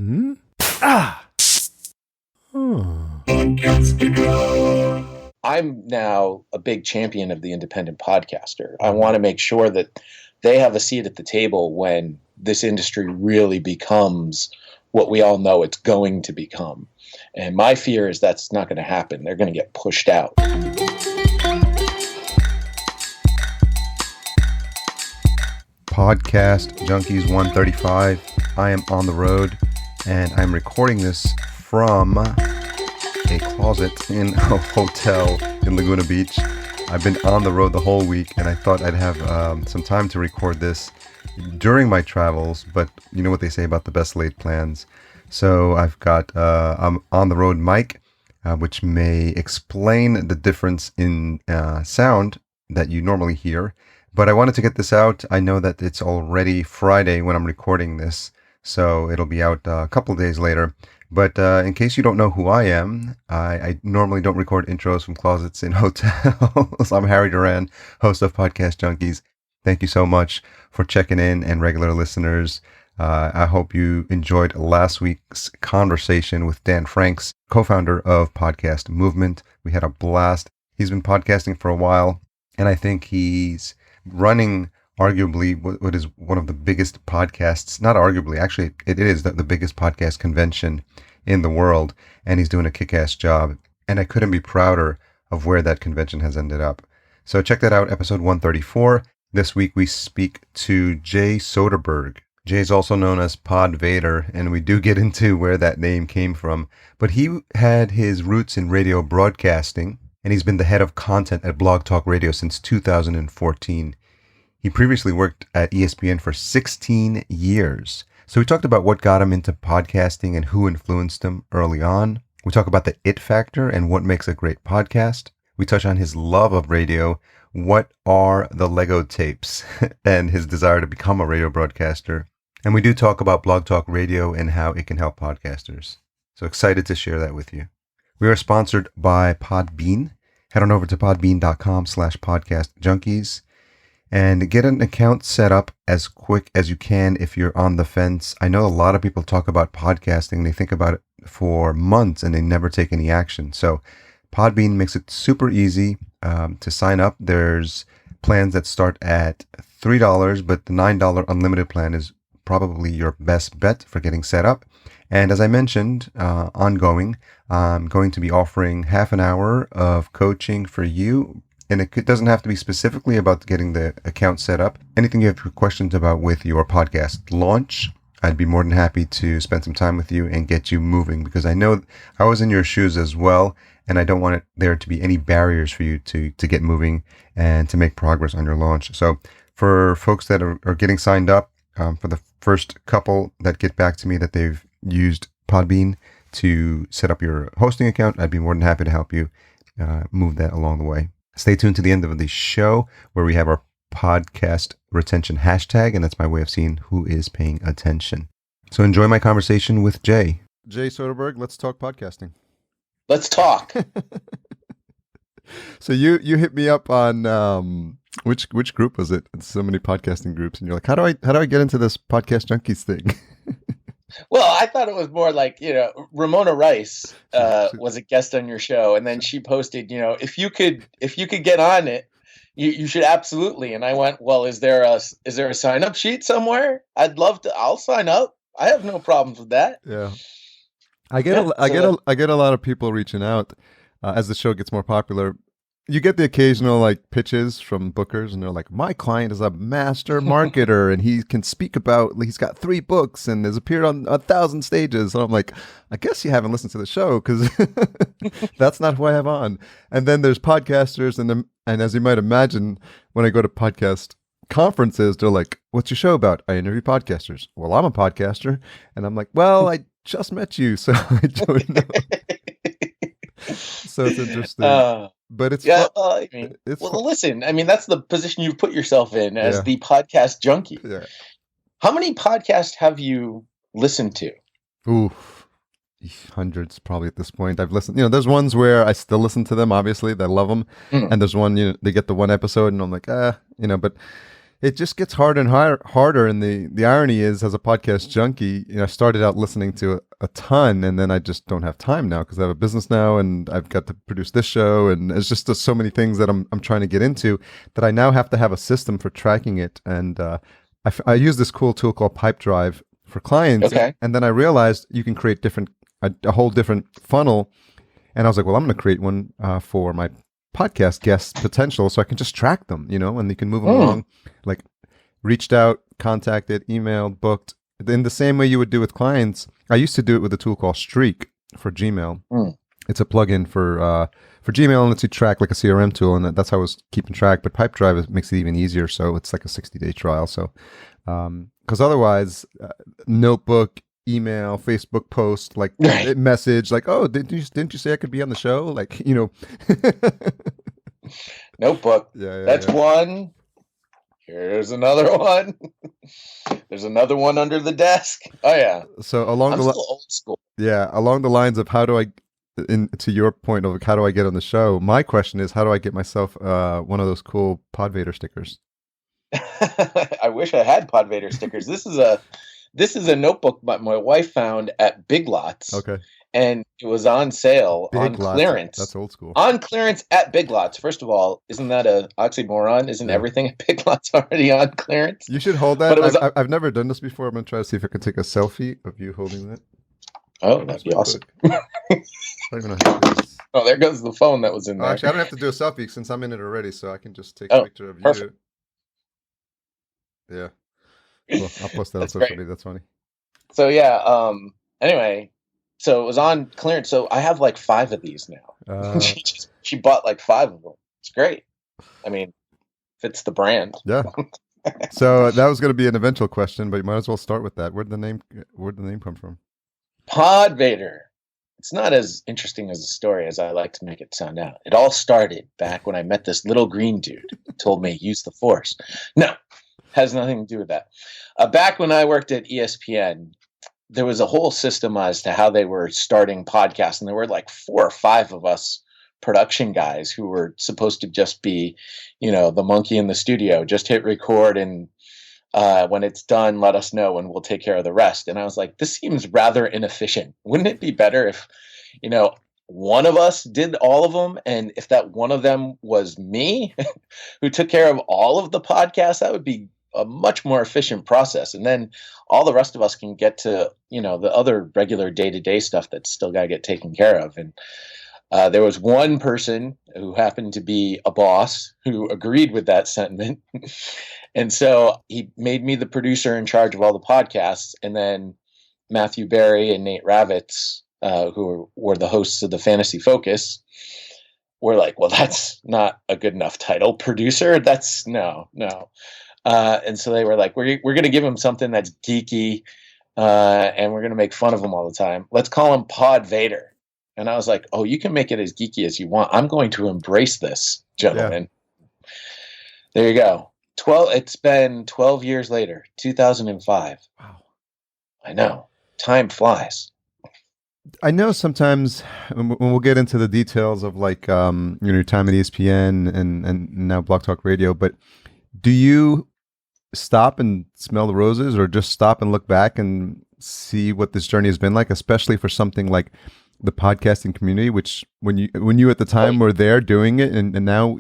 Hmm? Ah! I'm now a big champion of the independent podcaster. I want to make sure that they have a seat at the table when this industry really becomes what we all know it's going to become. And my fear is that's not going to happen. They're going to get pushed out. Podcast Junkies 135. I am on the road and I'm recording this from a closet in a hotel in Laguna Beach. I've been on the road the whole week and I thought I'd have some time to record this during my travels, but you know what they say about the best laid plans. So I've got I'm on the road mic, which may explain the difference in sound that you normally hear. But I wanted to get this out. I know that it's already Friday when I'm recording this, so it'll be out a couple of days later. But in case you don't know who I am, I normally don't record intros from closets in hotels. I'm Harry Duran, host of Podcast Junkies. Thank you so much for checking in, and regular listeners. I hope you enjoyed last week's conversation with Dan Franks, co-founder of Podcast Movement. We had a blast. He's been podcasting for a while, and I think he's running arguably what is one of the biggest podcasts, not arguably, actually it is the biggest podcast convention in the world, and he's doing a kick-ass job, and I couldn't be prouder of where that convention has ended up. So check that out, episode 134. This week we speak to Jay Soderberg. Jay is also known as PodVader, and we do get into where that name came from, but he had his roots in radio broadcasting, and he's been the head of content at BlogTalkRadio since 2014. He previously worked at ESPN for 16 years. So we talked about what got him into podcasting and who influenced him early on. We talk about the it factor and what makes a great podcast. We touch on his love of radio, what are the Lego tapes, and his desire to become a radio broadcaster. And we do talk about Blog Talk Radio and how it can help podcasters. So excited to share that with you. We are sponsored by Podbean. Head on over to podbean.com/podcastjunkies and get an account set up as quick as you can if you're on the fence. I know a lot of people talk about podcasting. They think about it for months and they never take any action. So Podbean makes it super easy to sign up. There's plans that start at $3, but the $9 unlimited plan is probably your best bet for getting set up. And as I mentioned, ongoing, I'm going to be offering half an hour of coaching for you. And it doesn't have to be specifically about getting the account set up. Anything you have questions about with your podcast launch, I'd be more than happy to spend some time with you and get you moving, because I know I was in your shoes as well, and I don't want there to be any barriers for you to get moving and to make progress on your launch. So for folks that are getting signed up, for the first couple that get back to me that they've used Podbean to set up your hosting account, I'd be more than happy to help you move that along the way. Stay tuned to the end of the show where we have our podcast retention hashtag, and that's my way of seeing who is paying attention. So enjoy my conversation with Jay. Jay Soderberg, let's talk podcasting. Let's talk. So you hit me up on which group was it? It's so many podcasting groups, and you're like, how do I get into this Podcast Junkies thing? Well, I thought it was more like, Ramona Rice was a guest on your show, and then she posted, if you could get on it, you should absolutely. And I went, well, is there a sign up sheet somewhere? I'll sign up. I have no problems with that. Yeah. I get a lot of people reaching out as the show gets more popular. You get the occasional pitches from bookers, and they're like, my client is a master marketer and he can speak about, he's got 3 books and has appeared on 1,000 stages. And I'm like, I guess you haven't listened to the show, because that's not who I have on. And then there's podcasters, and as you might imagine, when I go to podcast conferences, they're like, what's your show about? I interview podcasters. Well, I'm a podcaster. And I'm like, well, I just met you, so I don't know. So it's interesting. But it's listen, that's the position you've put yourself in as the podcast junkie. Yeah. How many podcasts have you listened to? Ooh, hundreds probably at this point. I've listened, there's ones where I still listen to them, obviously, I love them. And there's one, they get the one episode and I'm like, but It just gets harder and harder. And the irony is, as a podcast junkie, I started out listening to a ton, and then I just don't have time now because I have a business now, and I've got to produce this show, and it's just so many things that I'm trying to get into that I now have to have a system for tracking it. And I use this cool tool called Pipedrive for clients, Okay. and then I realized you can create a whole different funnel, and I was like, well, I'm going to create one for my podcast guest potential, so I can just track them, and you can move them along, like reached out, contacted, emailed, booked, in the same way you would do with clients. I used to do it with a tool called Streak for Gmail. It's a plugin for Gmail, and lets you track like a CRM tool, and that's how I was keeping track. But Pipedrive makes it even easier, so it's like a 60-day trial. So, because otherwise, notebook, email, Facebook post, like message, like, oh, didn't you say I could be on the show? Like, Notebook. Yeah, that's one. Here's another one. There's another one under the desk. Oh yeah. So I'm still old school. Yeah, along the lines of to your point of how do I get on the show? My question is, how do I get myself one of those cool PodVader stickers? I wish I had PodVader stickers. This is a notebook my wife found at Big Lots. Okay. And it was on sale on clearance. That's old school. On clearance at Big Lots. First of all, isn't that a oxymoron? Isn't everything at Big Lots already on clearance? You should hold that. I've never done this before. I'm going to try to see if I can take a selfie of you holding that. Oh, that'd be awesome. Oh, there goes the phone that was in there. Actually, I don't have to do a selfie since I'm in it already, so I can just take a picture of perfect. You. Yeah. Well, I'll post that on social media. That's funny. So yeah. Anyway, so it was on clearance. So I have like 5 of these now. She bought like 5 of them. It's great. I mean, fits the brand. Yeah. So that was going to be an eventual question, but you might as well start with that. Where'd the name come from? PodVader. It's not as interesting as a story as I like to make it sound out. It all started back when I met this little green dude who told me use the Force. No, has nothing to do with that. Back when I worked at ESPN, there was a whole system as to how they were starting podcasts, and there were like 4 or 5 of us production guys who were supposed to just be, the monkey in the studio, just hit record, and when it's done, let us know and we'll take care of the rest. And I was like, this seems rather inefficient. Wouldn't it be better if, one of us did all of them? And if that one of them was me who took care of all of the podcasts, that would be a much more efficient process. And then all the rest of us can get to, the other regular day-to-day stuff that's still got to get taken care of. And there was one person who happened to be a boss who agreed with that sentiment. And so he made me the producer in charge of all the podcasts. And then Matthew Berry and Nate Ravitz, who were the hosts of the Fantasy Focus, were like, well, that's not a good enough title. Producer? That's no. And so they were like, we're going to give him something that's geeky, and we're going to make fun of him all the time. Let's call him PodVader. And I was like, oh, you can make it as geeky as you want. I'm going to embrace this, gentlemen. Yeah. There you go. It's been 12 years later, 2005. Wow. I know. Time flies. I know sometimes when we'll get into the details of like, your time at ESPN and now BlogTalkRadio, but do you stop and smell the roses, or just stop and look back and see what this journey has been like, especially for something like the podcasting community, which when you at the time were there doing it, and now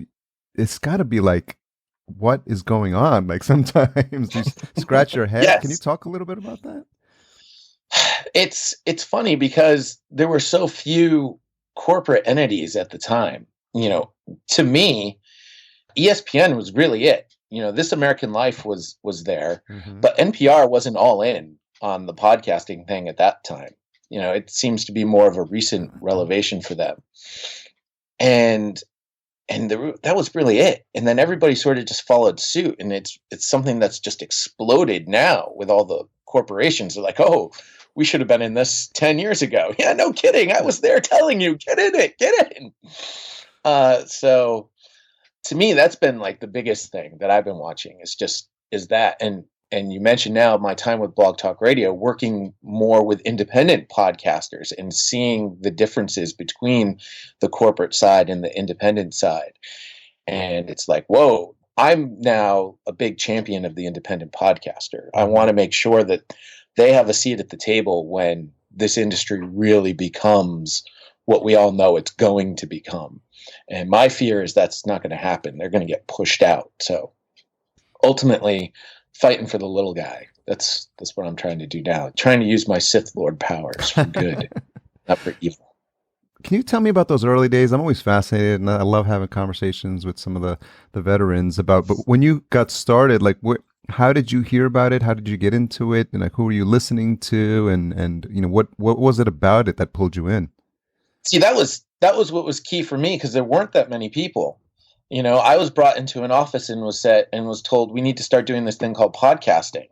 it's got to be like, what is going on? Like sometimes you scratch your head. Yes. Can you talk a little bit about that? It's funny because there were so few corporate entities at the time. To me, ESPN was really it. This American Life was there, but NPR wasn't all in on the podcasting thing at that time. It seems to be more of a recent revelation for them. And that was really it. And then everybody sort of just followed suit. And it's something that's just exploded now with all the corporations. They're like, oh, we should have been in this 10 years ago. Yeah, no kidding. I was there telling you, get in it, get in. So to me, that's been like the biggest thing that I've been watching is that. And you mentioned now my time with Blog Talk Radio, working more with independent podcasters and seeing the differences between the corporate side and the independent side. And it's like, whoa, I'm now a big champion of the independent podcaster. I want to make sure that they have a seat at the table when this industry really becomes what we all know it's going to become. And my fear is that's not going to happen. They're going to get pushed out. So ultimately, fighting for the little guy. That's what I'm trying to do now. Trying to use my Sith Lord powers for good, not for evil. Can you tell me about those early days? I'm always fascinated, and I love having conversations with some of the veterans about. But when you got started, like, how did you hear about it? How did you get into it? And like, who were you listening to? And what was it about it that pulled you in? See, that was what was key for me, because there weren't that many people. I was brought into an office and was told we need to start doing this thing called podcasting.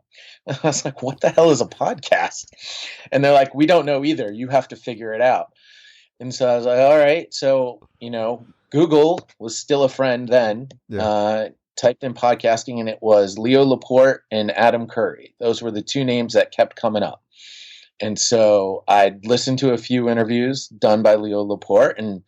And I was like, what the hell is a podcast? And they're like, we don't know either. You have to figure it out. And so I was like, all right. So, Google was still a friend then. Yeah. Typed in podcasting, and it was Leo Laporte and Adam Curry. Those were the two names that kept coming up. And so I'd listened to a few interviews done by Leo Laporte, and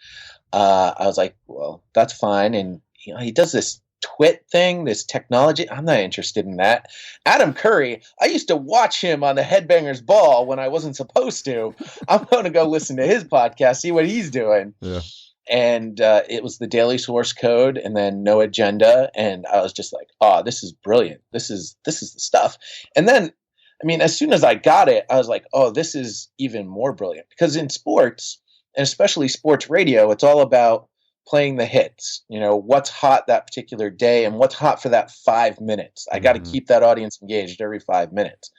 I was like, well, that's fine. And he does this twit thing, this technology. I'm not interested in that. Adam Curry, I used to watch him on the Headbangers Ball when I wasn't supposed to. I'm going to go listen to his podcast, see what he's doing. Yeah. And it was the Daily Source Code, and then No Agenda. And I was just like, oh, this is brilliant. This is the stuff. And then, as soon as I got it, I was like, oh, this is even more brilliant. Because in sports, and especially sports radio, it's all about playing the hits, what's hot that particular day and what's hot for that 5 minutes. I got to keep that audience engaged every 5 minutes.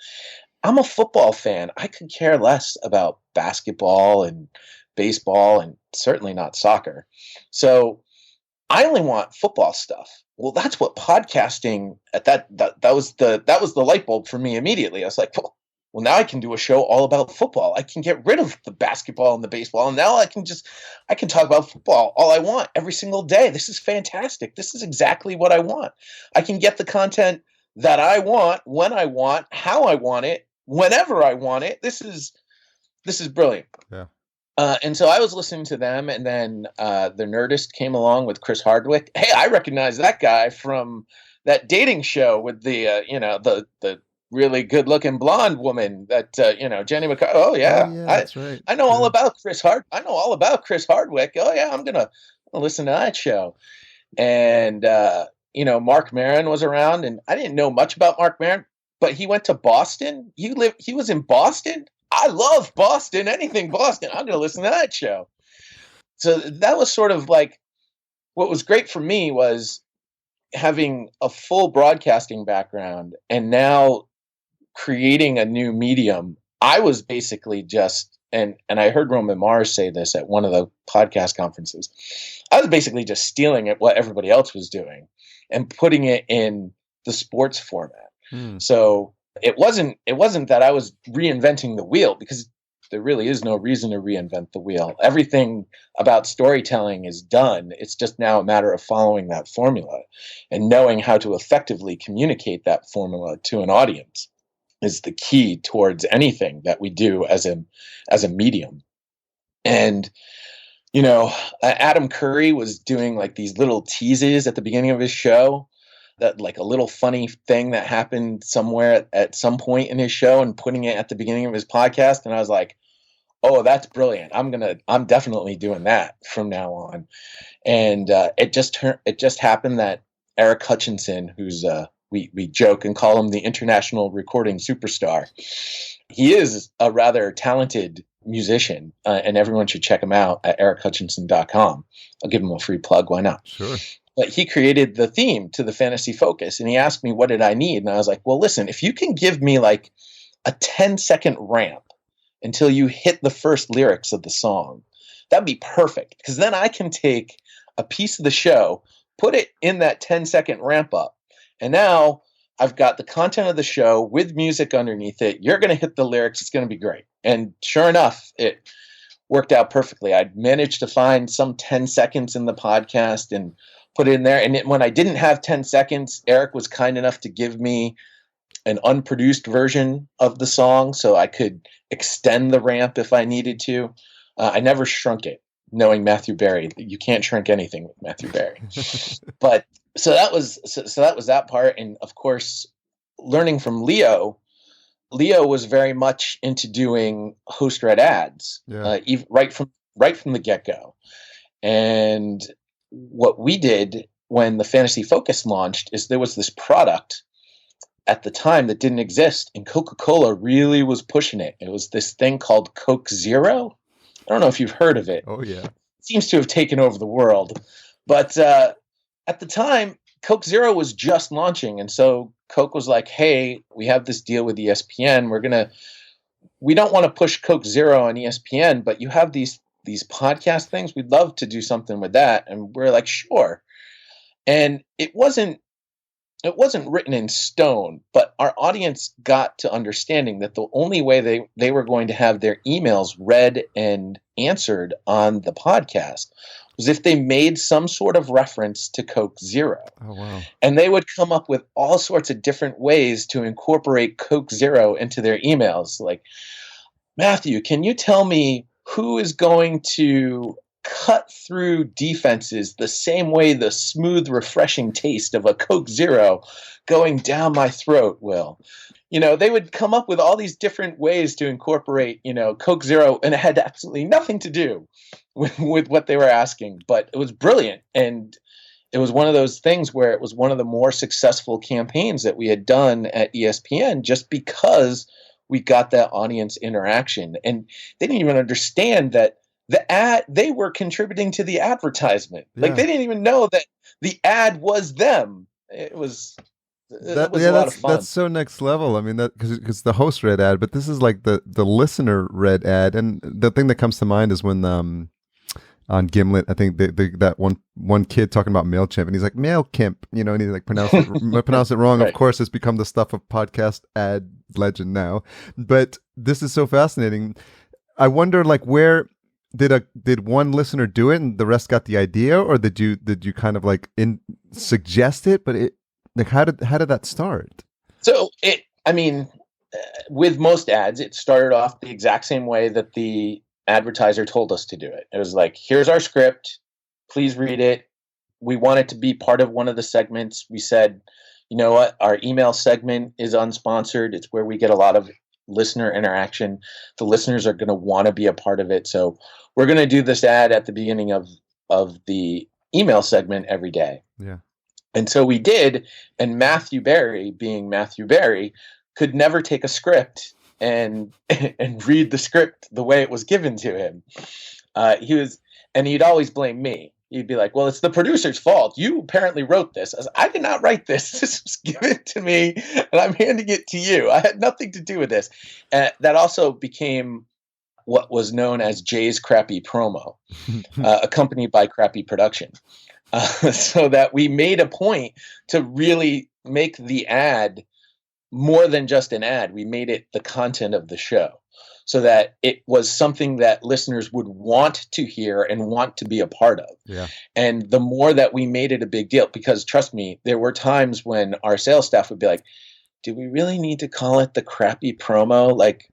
I'm a football fan. I could care less about basketball and baseball, and certainly not soccer. So I only want football stuff. Well, that's what podcasting that was the light bulb for me immediately. I was like, well, now I can do a show all about football. I can get rid of the basketball and the baseball, and now I can talk about football all I want every single day. This is fantastic. This is exactly what I want. I can get the content that I want, when I want, how I want it, whenever I want it. This is brilliant. Yeah. And so I was listening to them, and then The Nerdist came along with Chris Hardwick. Hey, I recognize that guy from that dating show with the really good-looking blonde woman that Jenny McCarthy. Oh yeah, that's right. I know all about I know all about Chris Hardwick. Oh yeah, I'm gonna listen to that show. And Mark Maron was around, and I didn't know much about Mark Maron, but he went to Boston. He was in Boston. I love Boston. Anything Boston. I'm gonna listen to that show. So that was sort of like what was great for me was having a full broadcasting background, and now creating a new medium. I was basically just, and I heard Roman Mars say this at one of the podcast conferences, I was basically just stealing at what everybody else was doing and putting it in the sports format. So it wasn't that I was reinventing the wheel, because there really is no reason to reinvent the wheel. Everything about storytelling is done. It's just now a matter of following that formula and knowing how to effectively communicate that formula to an audience is the key towards anything that we do as a medium. And Adam Curry was doing like these little teases at the beginning of his show, that like a little funny thing that happened somewhere at some point in his show, and putting it at the beginning of his podcast. And I was like, oh, that's brilliant. I'm definitely doing that from now on. And it just happened that Eric Hutchinson, who's we joke and call him the international recording superstar. He is a rather talented musician, and everyone should check him out at erichutchinson.com. I'll give him a free plug. Why not? Sure. But he created the theme to the Fantasy Focus, and he asked me, what did I need? And I was like, well, listen, if you can give me like a 10-second ramp until you hit the first lyrics of the song, that'd be perfect. Because then I can take a piece of the show, put it in that 10-second ramp up, and now I've got the content of the show with music underneath it. You're going to hit the lyrics. It's going to be great. And sure enough, it worked out perfectly. I'd managed to find some 10 seconds in the podcast and put it in there. And when I didn't have 10 seconds, Eric was kind enough to give me an unproduced version of the song so I could extend the ramp if I needed to. I never shrunk it, knowing Matthew Berry. You can't shrink anything with Matthew Berry. But so that was that part. And of course, learning from Leo was very much into doing host read ads, Yeah. right from the get go. And what we did when the Fantasy Focus launched is there was this product at the time that didn't exist, and Coca-Cola really was pushing it. It was this thing called Coke Zero. I don't know if you've heard of it. Oh yeah. It seems to have taken over the world, but at the time, Coke Zero was just launching, and so Coke was like, "Hey, we have this deal with ESPN. We don't want to push Coke Zero on ESPN, but you have these podcast things. We'd love to do something with that." And we're like, "Sure." And it wasn't written in stone, but our audience got to understanding that the only way they were going to have their emails read and answered on the podcast was if they made some sort of reference to Coke Zero. Oh, wow. And they would come up with all sorts of different ways to incorporate Coke Zero into their emails. Like, Matthew, can you tell me who is going to cut through defenses the same way the smooth, refreshing taste of a Coke Zero going down my throat will? They would come up with all these different ways to incorporate, Coke Zero, and it had absolutely nothing to do with what they were asking, but it was brilliant. And it was one of those things where it was one of the more successful campaigns that we had done at ESPN just because we got that audience interaction. And they didn't even understand that they were contributing to the advertisement. Yeah. Like, they didn't even know that the ad was them. It was a lot of fun. That's so next level. I mean, that because the host read ad, but this is like the listener read ad. And the thing that comes to mind is when on Gimlet, I think that one kid talking about MailChimp, and he's like MailChimp, and he like pronounced it wrong. Right. Of course, it's become the stuff of podcast ad legend now. But this is so fascinating. I wonder, like, where did one listener do it and the rest got the idea, or did you kind of like suggest it? But it, like, how did that start? So with most ads, it started off the exact same way that the advertiser told us to do it. It was like, here's our script, please read it. We want it to be part of one of the segments. We said, you know what, our email segment is unsponsored. It's where we get a lot of listener interaction. The listeners are going to want to be a part of it. So we're going to do this ad at the beginning of the email segment every day. Yeah. And so we did. And Matthew Berry, being Matthew Berry, could never take a script and read the script the way it was given to him. He'd always blame me. He'd be like, well, it's the producer's fault. You apparently wrote this. I did not write this. This was given to me, and I'm handing it to you. I had nothing to do with this. And that also became what was known as Jay's Crappy Promo, accompanied by Crappy Production. So that we made a point to really make the ad more than just an ad. We made it the content of the show, so that it was something that listeners would want to hear and want to be a part of. Yeah. And the more that we made it a big deal, because trust me, there were times when our sales staff would be like, do we really need to call it the Crappy Promo? Like,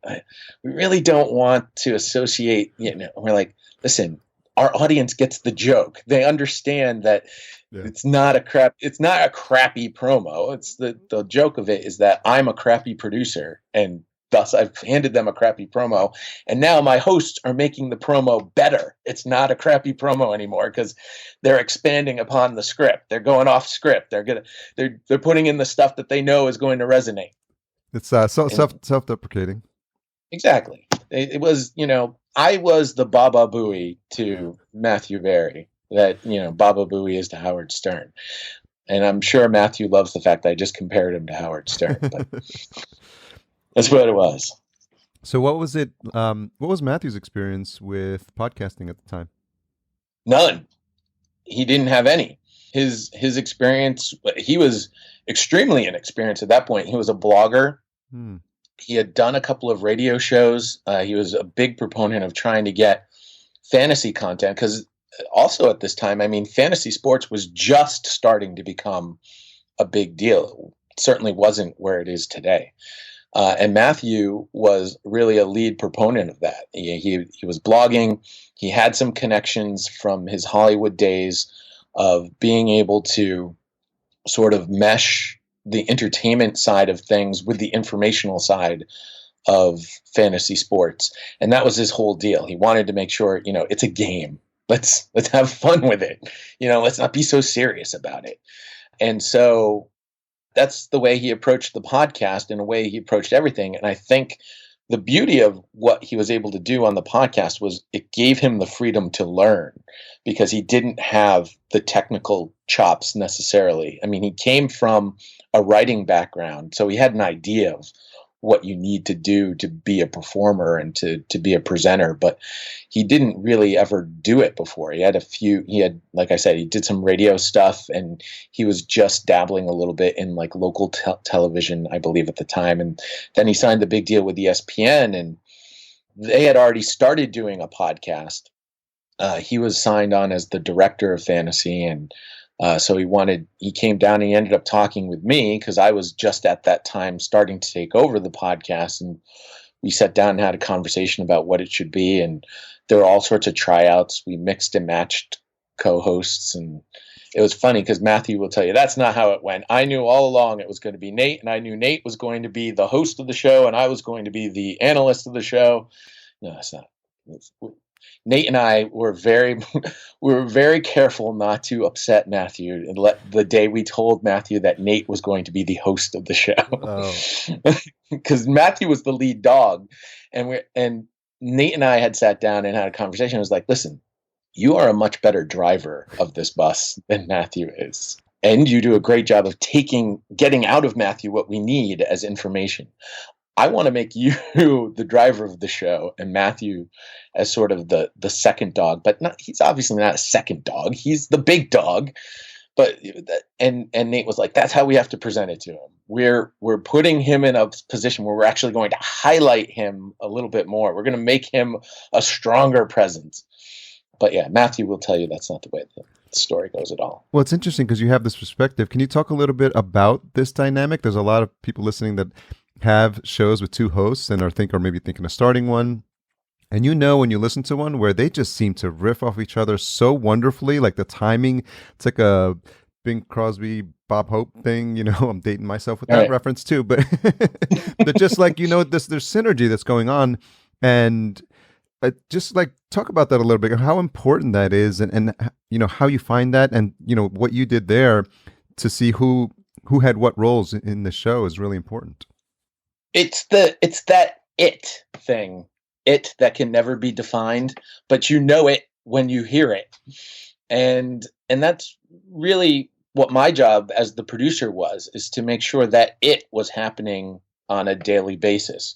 we really don't want to associate, we're like, listen, our audience gets the joke. They understand that it's not a crappy promo. It's the joke of it is that I'm a crappy producer, and thus I've handed them a crappy promo, and now my hosts are making the promo better. It's not a crappy promo anymore because they're expanding upon the script. They're going off script. They're putting in the stuff that they know is going to resonate. It's self-deprecating. Exactly. It was, I was the Baba Booey to Matthew Berry that, Baba Booey is to Howard Stern. And I'm sure Matthew loves the fact that I just compared him to Howard Stern. But that's what it was. So what was it? What was Matthew's experience with podcasting at the time? None. He didn't have any. His experience, he was extremely inexperienced at that point. He was a blogger. He had done a couple of radio shows. He was a big proponent of trying to get fantasy content, because also at this time, fantasy sports was just starting to become a big deal. It certainly wasn't where it is today. And Matthew was really a lead proponent of that. He was blogging. He had some connections from his Hollywood days of being able to sort of mesh the entertainment side of things with the informational side of fantasy sports. And that was his whole deal. He wanted to make sure, it's a game. Let's have fun with it. Let's not be so serious about it. And so that's the way he approached the podcast and the way he approached everything. And I think the beauty of what he was able to do on the podcast was it gave him the freedom to learn, because he didn't have the technical chops necessarily. I mean, he came from a writing background, so he had an idea of what you need to do to be a performer and to be a presenter, but he didn't really ever do it before. Like I said, he did some radio stuff, and he was just dabbling a little bit in like local television, I believe, at the time. And then he signed the big deal with ESPN, and they had already started doing a podcast. He was signed on as the director of fantasy, and so he came down and he ended up talking with me, because I was just at that time starting to take over the podcast, and we sat down and had a conversation about what it should be. And there were all sorts of tryouts. We mixed and matched co-hosts, and it was funny because Matthew will tell you that's not how it went. I knew all along it was going to be Nate, and I knew Nate was going to be the host of the show, and I was going to be the analyst of the show. No, it's not. Nate and I were very careful not to upset Matthew, and the day we told Matthew that Nate was going to be the host of the show, because Matthew was the lead dog, and Nate and I had sat down and had a conversation. I was like, listen, you are a much better driver of this bus than Matthew is, and you do a great job of getting out of Matthew what we need as information. I want to make you the driver of the show and Matthew as sort of the second dog, but he's obviously not a second dog. He's the big dog. And Nate was like, that's how we have to present it to him. We're putting him in a position where we're actually going to highlight him a little bit more. We're going to make him a stronger presence. But yeah, Matthew will tell you that's not the way the story goes at all. Well, it's interesting because you have this perspective. Can you talk a little bit about this dynamic? There's a lot of people listening that have shows with two hosts and are maybe thinking of starting one. And when you listen to one where they just seem to riff off each other so wonderfully, like the timing, it's like a Bing Crosby, Bob Hope thing. I'm dating myself with that reference too, but but just like, there's synergy that's going on. And just like talk about that a little bit, how important that is, and how you find that, and what you did there to see who had what roles in the show is really important. It's that it thing, it that can never be defined, but it when you hear it. And that's really what my job as the producer is to make sure that it was happening on a daily basis.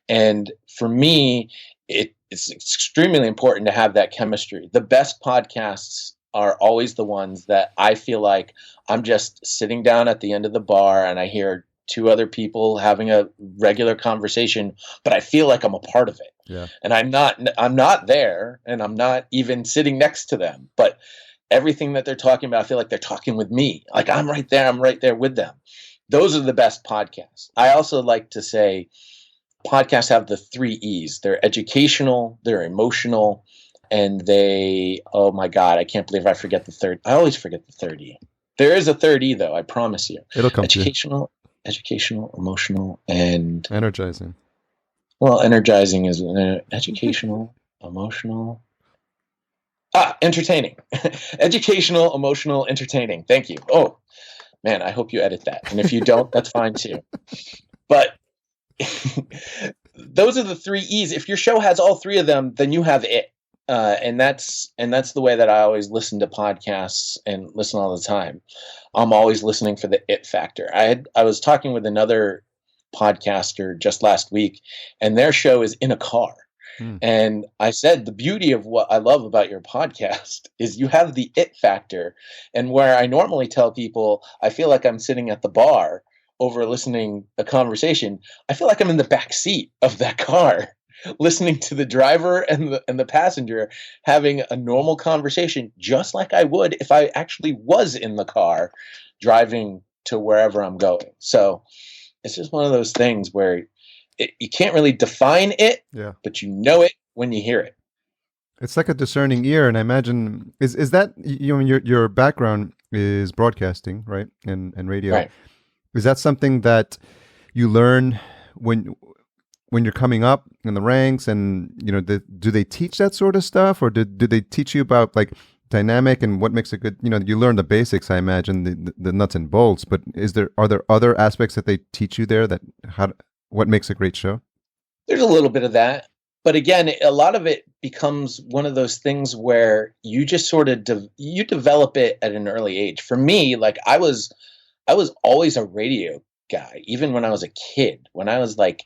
And for me, it's extremely important to have that chemistry. The best podcasts are always the ones that I feel like I'm just sitting down at the end of the bar and I hear two other people having a regular conversation, but I feel like I'm a part of it. Yeah. And I'm not there, and I'm not even sitting next to them, but everything that they're talking about, I feel like they're talking with me. Like I'm right there with them. Those are the best podcasts. I also like to say podcasts have the 3 E's. They're educational, they're emotional, and oh my God, I can't believe I forget the third. I always forget the third E. There is a third E though, I promise you. It'll come to you. Educational, emotional, and energizing. Well, energizing is educational, emotional, entertaining. Educational, emotional, entertaining. Thank you. Oh man, I hope you edit that. And if you don't, that's fine too. But those are the 3 E's. If your show has all 3 of them, then you have it. And that's the way that I always listen to podcasts and listen all the time. I'm always listening for the it factor. I was talking with another podcaster just last week, and their show is in a car. And I said, the beauty of what I love about your podcast is you have the it factor. And where I normally tell people, I feel like I'm sitting at the bar over listening a conversation, I feel like I'm in the back seat of that car, listening to the driver and the passenger having a normal conversation, just like I would if I actually was in the car driving to wherever I'm going. So it's just one of those things where you can't really define it, but you know it when you hear it. It's like a discerning ear, and I imagine is that your background is broadcasting, right? And radio. Right. Is that something that you learn when you're coming up in the ranks, and do they teach that sort of stuff, or do they teach you about like dynamic and what makes a good, you learn the basics, I imagine, the nuts and bolts, but are there other aspects that they teach you there, that what makes a great show? There's a little bit of that, but again, a lot of it becomes one of those things where you just sort of you develop it at an early age. For me, like I was always a radio guy, even when I was a kid. When I was like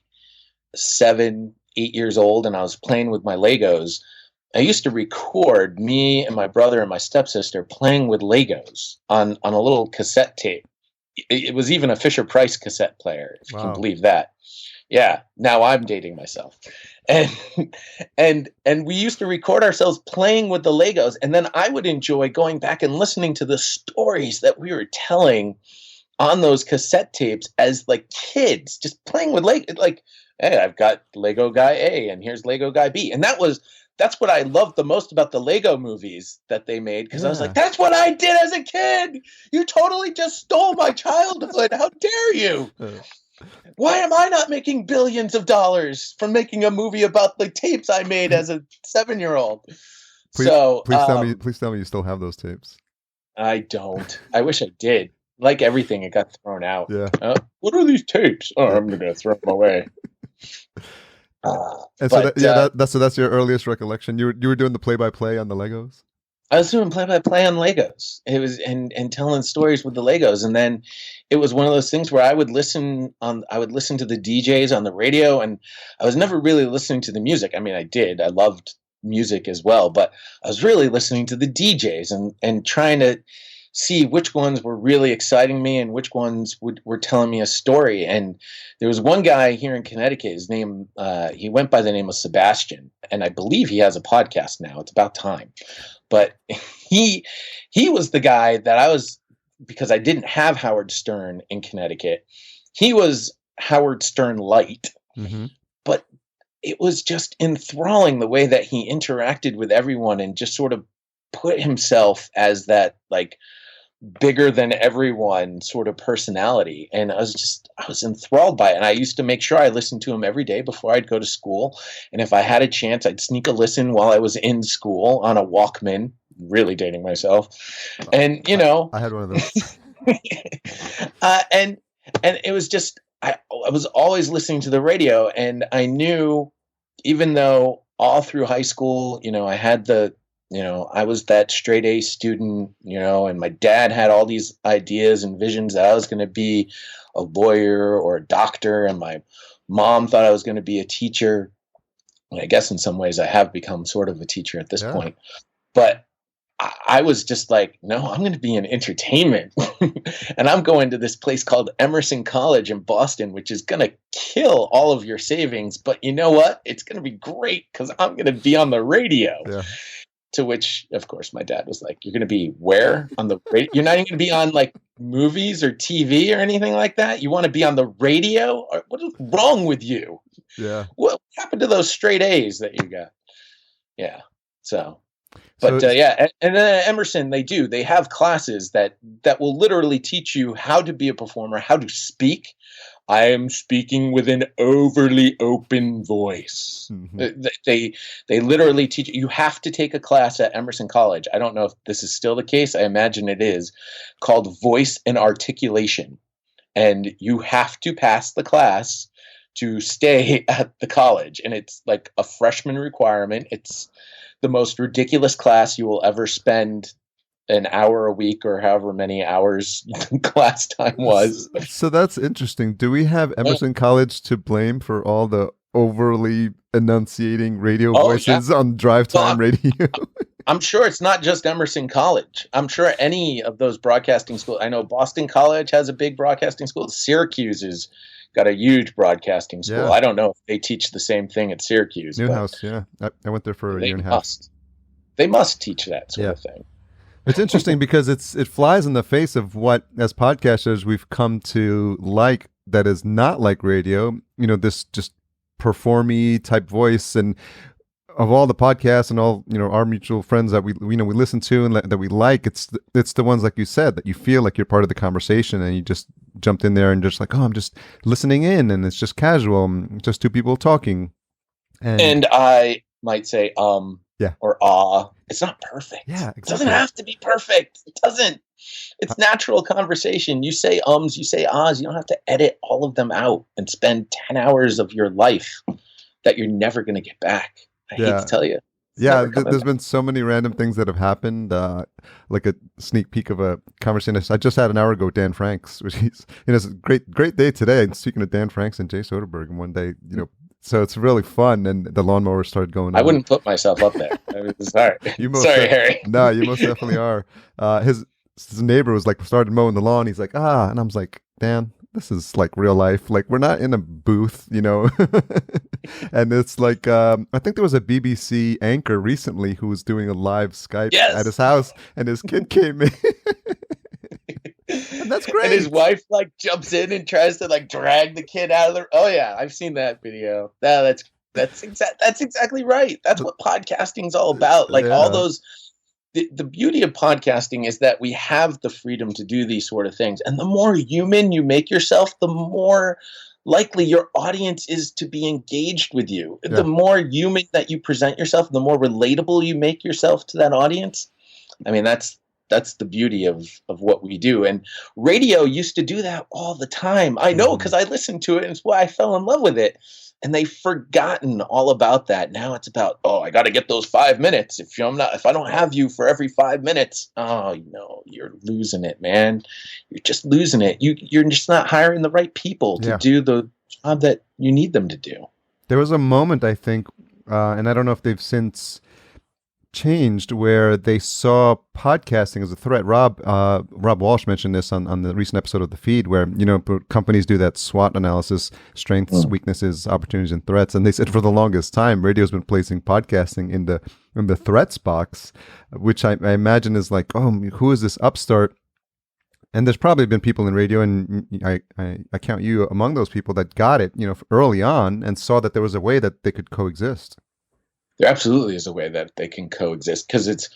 7, 8 years old and I was playing with my Legos, I used to record me and my brother and my stepsister playing with Legos on a little cassette tape. It was even a Fisher-Price cassette player, if you can believe that. Yeah, now I'm dating myself. And and we used to record ourselves playing with the Legos, and then I would enjoy going back and listening to the stories that we were telling on those cassette tapes as like kids, just playing with Lego. Like, hey, I've got Lego guy A and here's Lego guy B. And that's what I loved the most about the Lego movies that they made, because I was like, that's what I did as a kid. You totally just stole my childhood. How dare you? Why am I not making billions of dollars from making a movie about the tapes I made as a 7-year-old? Please tell me you still have those tapes. I don't. I wish I did. Like everything, it got thrown out. Yeah. What are these tapes? Oh, I'm going to throw them away. So that's your earliest recollection. You were doing the play-by-play on the Legos. I was doing play-by-play on Legos. It was and telling stories with the Legos, and then it was one of those things where I would listen to the DJs on the radio, and I was never really listening to the music. I mean, I did. I loved music as well, but I was really listening to the DJs and trying to see which ones were really exciting me and which ones were telling me a story. And there was one guy here in Connecticut, his name, he went by the name of Sebastian, and I believe he has a podcast now. It's about time. But he was the guy that because I didn't have Howard Stern in Connecticut, he was Howard Stern light. Mm-hmm. But it was just enthralling the way that he interacted with everyone and just sort of put himself as that like bigger than everyone sort of personality. And I was enthralled by it. And I used to make sure I listened to him every day before I'd go to school. And if I had a chance, I'd sneak a listen while I was in school on a Walkman, really dating myself. And, I had one of those. And it was just, I was always listening to the radio, and I knew, even though all through high school, I had I was that straight A student, and my dad had all these ideas and visions that I was going to be a lawyer or a doctor, and my mom thought I was going to be a teacher. And I guess in some ways I have become sort of a teacher at this point. But I was just like, no, I'm going to be in entertainment. And I'm going to this place called Emerson College in Boston, which is going to kill all of your savings. But you know what? It's going to be great because I'm going to be on the radio. Yeah. To which, of course, my dad was like, you're going to be where? On the radio? You're not even going to be on like movies or TV or anything like that? You want to be on the radio? What is wrong with you? Yeah. What happened to those straight A's that you got? Yeah. And then at Emerson, they have classes that will literally teach you how to be a performer, how to speak. I am speaking with an overly open voice. Mm-hmm. They literally teach you. You have to take a class at Emerson College. I don't know if this is still the case. I imagine it is, called Voice and Articulation. And you have to pass the class to stay at the college. And it's like a freshman requirement. It's the most ridiculous class you will ever spend an hour a week or however many hours class time was. So that's interesting. Do we have Emerson College to blame for all the overly enunciating radio voices on drive time radio? I'm sure it's not just Emerson College. I'm sure any of those broadcasting schools. I know Boston College has a big broadcasting school. Syracuse has got a huge broadcasting school. Yeah. I don't know if they teach the same thing at Syracuse. Newhouse, yeah. I went there for a year and a half. They must teach that sort of thing. It's interesting because it flies in the face of what, as podcasters, we've come to like that is not like radio. This just performy type voice. And of all the podcasts and all, our mutual friends that we listen to and that we like, it's the ones like you said that you feel like you're part of the conversation, and you just jumped in there and just like, oh, I'm just listening in, and it's just casual, just two people talking. And I might say yeah, or it's not perfect. yeah, It doesn't exactly. have to be perfect. It doesn't. It's natural conversation. You say you say ahs. You don't have to edit all of them out and spend 10 hours of your life that you're never going to get back. I hate to tell you. Yeah, there's been so many random things that have happened, like a sneak peek of a conversation I just had an hour ago with Dan Franks, which it's a great day today. And speaking of Dan Franks and Jay Soderberg in one day, so it's really fun. And the lawnmower started going on. I wouldn't put myself up there. Sorry. Sorry, Harry. No, you most definitely are. His neighbor was like, started mowing the lawn. He's like, and I was like, Dan, this is like real life. Like, we're not in a booth, And it's like, I think there was a BBC anchor recently who was doing a live Skype at his house, and his kid came in. And that's great. And his wife like jumps in and tries to like drag the kid out of the. Oh yeah, I've seen that video. That's exactly right. That's what podcasting's all about. Like all those. The beauty of podcasting is that we have the freedom to do these sort of things. And the more human you make yourself, the more likely your audience is to be engaged with you. Yeah. The more human that you present yourself, the more relatable you make yourself to that audience. I mean, that's the beauty of what we do. And radio used to do that all the time. I know, because I listened to it, and it's why I fell in love with it. And they've forgotten all about that. Now it's about, I got to get those 5 minutes. If I don't have you for every 5 minutes, you're losing it, man. You're just losing it. You're just not hiring the right people to do the job that you need them to do. There was a moment, I think, and I don't know if they've since changed, where they saw podcasting as a threat. Rob Walsh mentioned this on the recent episode of The Feed, where companies do that SWOT analysis: strengths, weaknesses, opportunities, and threats. And they said for the longest time, radio's been placing podcasting in the threats box, which I imagine is like, who is this upstart? And there's probably been people in radio, and I count you among those people, that got it, early on, and saw that there was a way that they could coexist. There absolutely is a way that they can coexist, because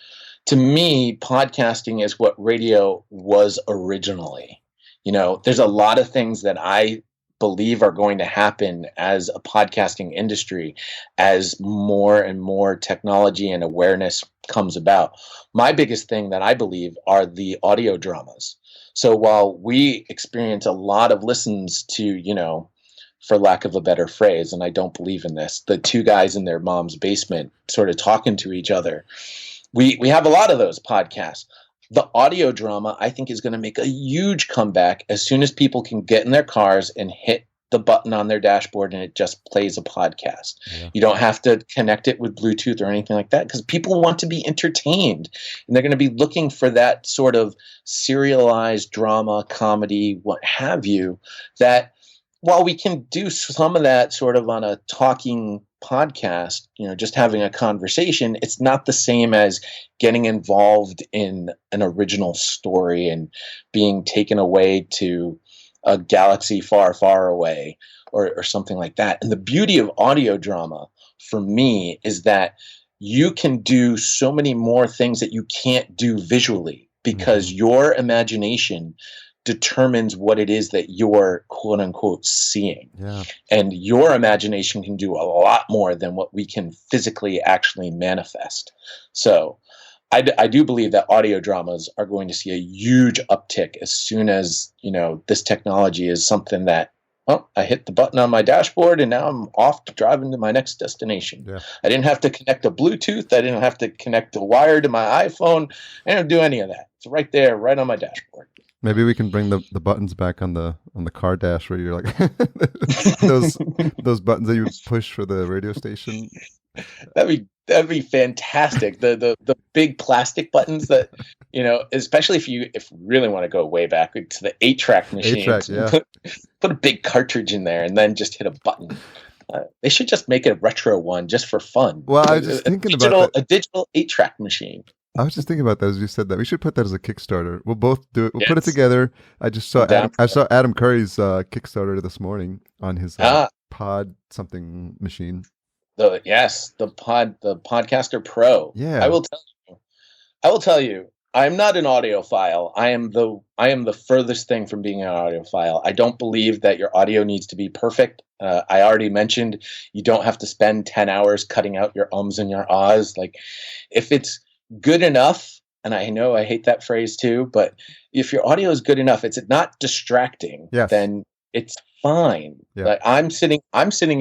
to me, podcasting is what radio was originally. There's a lot of things that I believe are going to happen as a podcasting industry as more and more technology and awareness comes about. My biggest thing that I believe are the audio dramas. So while we experience a lot of listens to, for lack of a better phrase, and I don't believe in this, the two guys in their mom's basement sort of talking to each other. We have a lot of those podcasts. The audio drama, I think, is going to make a huge comeback as soon as people can get in their cars and hit the button on their dashboard and it just plays a podcast. Yeah. You don't have to connect it with Bluetooth or anything like that, because people want to be entertained, and they're going to be looking for that sort of serialized drama, comedy, what have you, that while we can do some of that sort of on a talking podcast, just having a conversation, it's not the same as getting involved in an original story and being taken away to a galaxy far, far away or something like that. And the beauty of audio drama for me is that you can do so many more things that you can't do visually, because your imagination determines what it is that you're quote unquote seeing. Yeah. And your imagination can do a lot more than what we can physically actually manifest. So I do believe that audio dramas are going to see a huge uptick as soon as, this technology is something that, I hit the button on my dashboard and now I'm off to driving to my next destination. Yeah. I didn't have to connect a Bluetooth. I didn't have to connect a wire to my iPhone. I didn't do any of that. It's right there, right on my dashboard. Maybe we can bring the buttons back on the car dash, where you're like those buttons that you push for the radio station. That'd be fantastic. The big plastic buttons that, especially if you really want to go way back to the 8-track machine. 8-track, yeah. Put a big cartridge in there and then just hit a button. They should just make a retro one just for fun. Well, I was just thinking about a digital 8-track machine. I was just thinking about that as you said that. We should put that as a Kickstarter. We'll both do it. We'll put it together. I just saw Adam Curry's Kickstarter this morning on his pod something machine. The Podcaster Pro. Yeah. I will tell you, I'm not an audiophile. I am the furthest thing from being an audiophile. I don't believe that your audio needs to be perfect. I already mentioned you don't have to spend 10 hours cutting out your ums and your ahs. Like, if it's good enough, and I know I hate that phrase too, but if your audio is good enough, it's not distracting, Yes. then it's fine. Yeah. Like, I'm sitting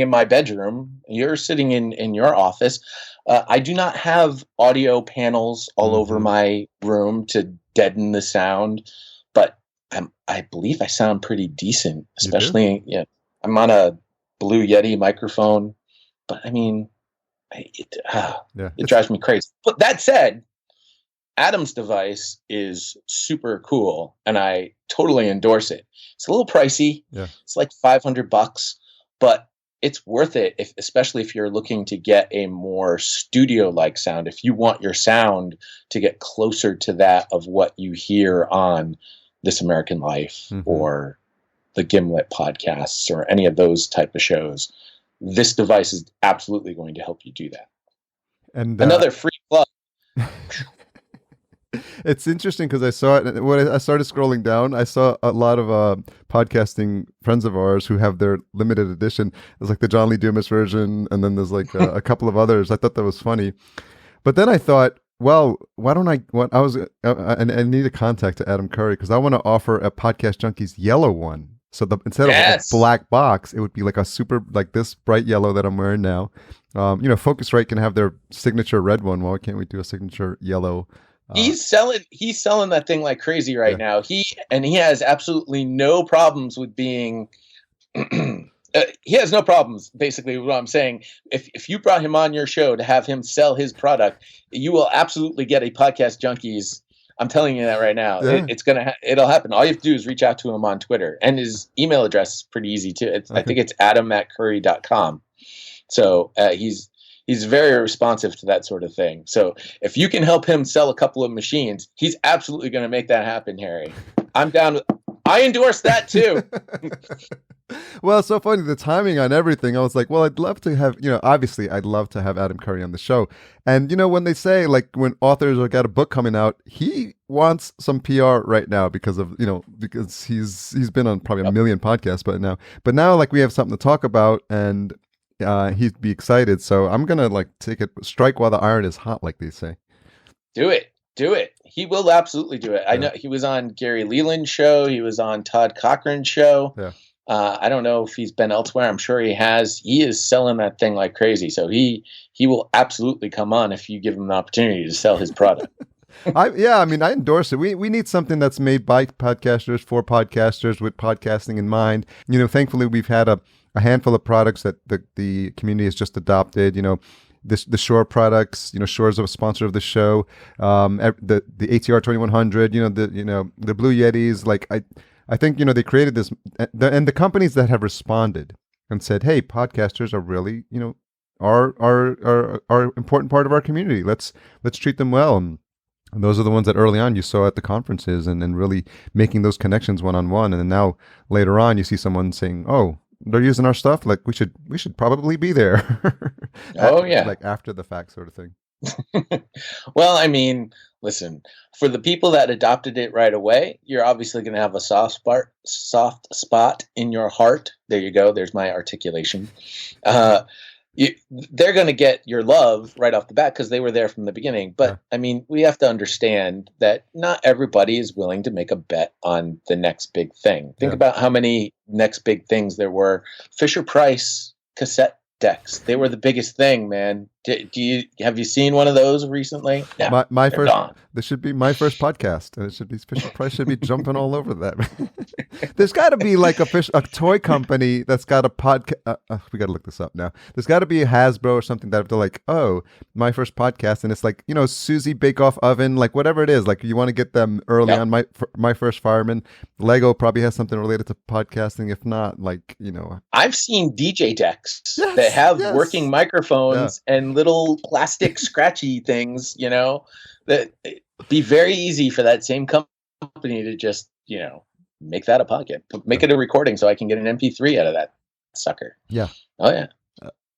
in my bedroom, you're sitting in your office. I do not have audio panels all over Mm-hmm. my room to deaden the sound, but I believe I sound pretty decent, You do? especially, I'm on a Blue Yeti microphone, but I mean, Yeah. it drives me crazy. But that said, Adam's device is super cool, and I totally endorse it. It's a little pricey. Yeah. It's like $500, but it's worth it, especially if you're looking to get a more studio-like sound. If you want your sound to get closer to that of what you hear on This American Life Mm-hmm. or the Gimlet podcasts or any of those type of shows, this device is absolutely going to help you do that. And Another free plug. it's interesting because I saw it when I started scrolling down. I saw a lot of podcasting friends of ours who have their limited edition. There's like the John Lee Dumas version, and then there's like a couple of others. I thought that was funny, but then I thought, well, why don't I? What I was, I need a contact to Adam Curry because I want to offer a Podcast Junkies yellow one. So instead of a Yes. black box, it would be like a super like this bright yellow that I'm wearing now. Focusrite can have their signature red one. Why can't we do a signature yellow? He's selling that thing like crazy right now. He has absolutely no problems with being he has no problems, basically, what I'm saying. If you brought him on your show to have him sell his product, you will absolutely get a Podcast Junkies. I'm telling you that right now. Yeah. It'll happen. All you have to do is reach out to him on Twitter, and his email address is pretty easy too. I think it's adam@curry.com. So he's very responsive to that sort of thing. So if you can help him sell a couple of machines, he's absolutely going to make that happen, Harry. I'm down with. I endorse that too. Well, it's so funny, the timing on everything. I was like, well, I'd love to have, obviously I'd love to have Adam Curry on the show. And when they say, like, when authors have got a book coming out, he wants some PR right now because he's been on probably a million podcasts but now like we have something to talk about, and he'd be excited. So I'm gonna like strike while the iron is hot, like they say. Do it. He will absolutely do it. I know he was on Gary Leland's show. He was on Todd Cochran's show. Yeah. I don't know if he's been elsewhere. I'm sure he has. He is selling that thing like crazy. So he will absolutely come on if you give him an opportunity to sell his product. I endorse it. We need something that's made by podcasters for podcasters with podcasting in mind. Thankfully we've had a handful of products that the community has just adopted. The Shure products. Shure is a sponsor of the show. The ATR 2100. The Blue Yetis. Like I think they created this, and the companies that have responded and said, "Hey, podcasters are really are important part of our community. Let's treat them well." And those are the ones that early on you saw at the conferences and really making those connections one-on-one. And then now later on you see someone saying, "Oh, they're using our stuff. Like we should probably be there." Oh yeah, like after the fact sort of thing. Well, I mean, listen, for the people that adopted it right away, you're obviously going to have a soft spot in your heart. There you go. There's my articulation. They're going to get your love right off the bat because they were there from the beginning. But I mean, we have to understand that not everybody is willing to make a bet on the next big thing. Think about how many next big things there were. Fisher-Price cassette decks. They were the biggest thing, man. Have you seen one of those recently? Yeah, my first. This should be my first podcast, and it should be Fisher-Price should be jumping all over that. There's got to be like a toy company that's got a podcast. We got to look this up now. There's got to be a Hasbro or something that they're like, oh, my first podcast, and it's like Susie Bake Off Oven, like whatever it is. Like you want to get them early on. My first fireman. Lego probably has something related to podcasting. If not, like I've seen DJ decks that have working microphones and little plastic scratchy things. That be very easy for that same company to just make that a podcast, make it a recording so I can get an MP3 out of that sucker. Yeah. Oh yeah.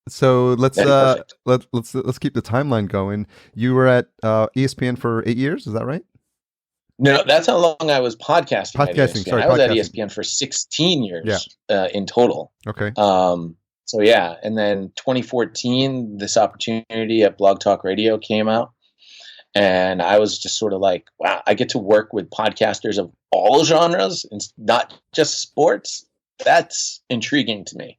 So That'd be perfect. let's keep the timeline going. You were at ESPN for 8 years, is that right? No, that's how long I was podcasting at Podcasting, ESPN. sorry, I was at podcasting. ESPN for 16 Yeah. years in total. Okay. So yeah, and then 2014, this opportunity at Blog Talk Radio came out, and I was just sort of like, wow, I get to work with podcasters of all genres and not just sports. That's intriguing to me.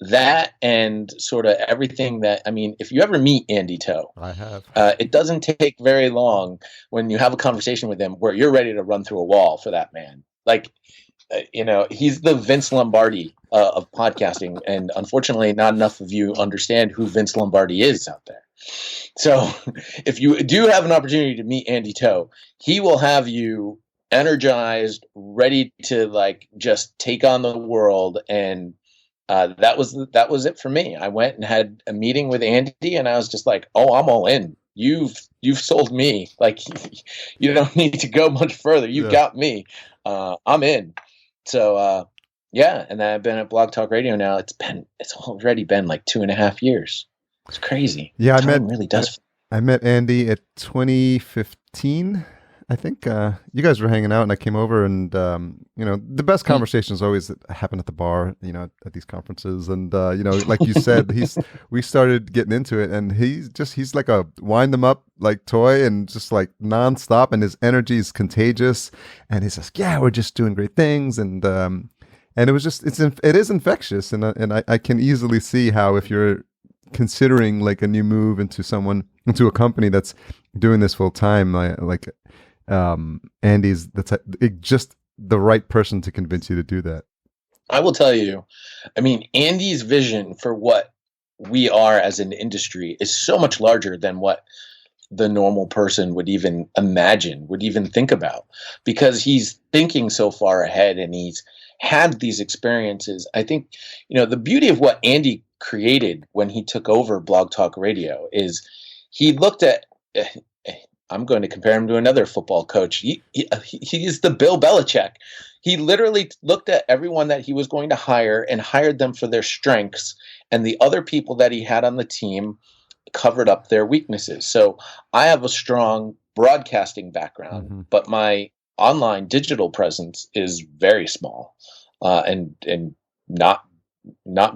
That and sort of everything that, I mean, if you ever meet Andy Toh, I have. it doesn't take very long when you have a conversation with him where you're ready to run through a wall for that man. Like, he's the Vince Lombardi of podcasting, and unfortunately, not enough of you understand who Vince Lombardi is out there. So, if you do have an opportunity to meet Andy Toh, he will have you energized, ready to like just take on the world. And that was it for me. I went and had a meeting with Andy, and I was just like, "Oh, I'm all in. You've sold me. Like, you don't need to go much further. You got me. I'm in." So yeah, and then I've been at Blog Talk Radio now. It's already been like 2.5 years. It's crazy. Yeah, Time really does. I met Andy at 2015. I think you guys were hanging out, and I came over, and the best conversations always happen at the bar, at these conferences, and like you said, we started getting into it, and he's like a wind them up like toy, and just like nonstop, and his energy is contagious, and he says, yeah, we're just doing great things, and it was just it is infectious, and I can easily see how if you're considering like a new move into a company that's doing this full time, Andy's just the right person to convince you to do that. I will tell you, I mean, Andy's vision for what we are as an industry is so much larger than what the normal person would even imagine, would even think about, because he's thinking so far ahead and he's had these experiences. I think, the beauty of what Andy created when he took over Blog Talk Radio is he looked at, I'm going to compare him to another football coach. He is the Bill Belichick. He literally looked at everyone that he was going to hire and hired them for their strengths, and the other people that he had on the team covered up their weaknesses. So I have a strong broadcasting background, but my online digital presence is very small and not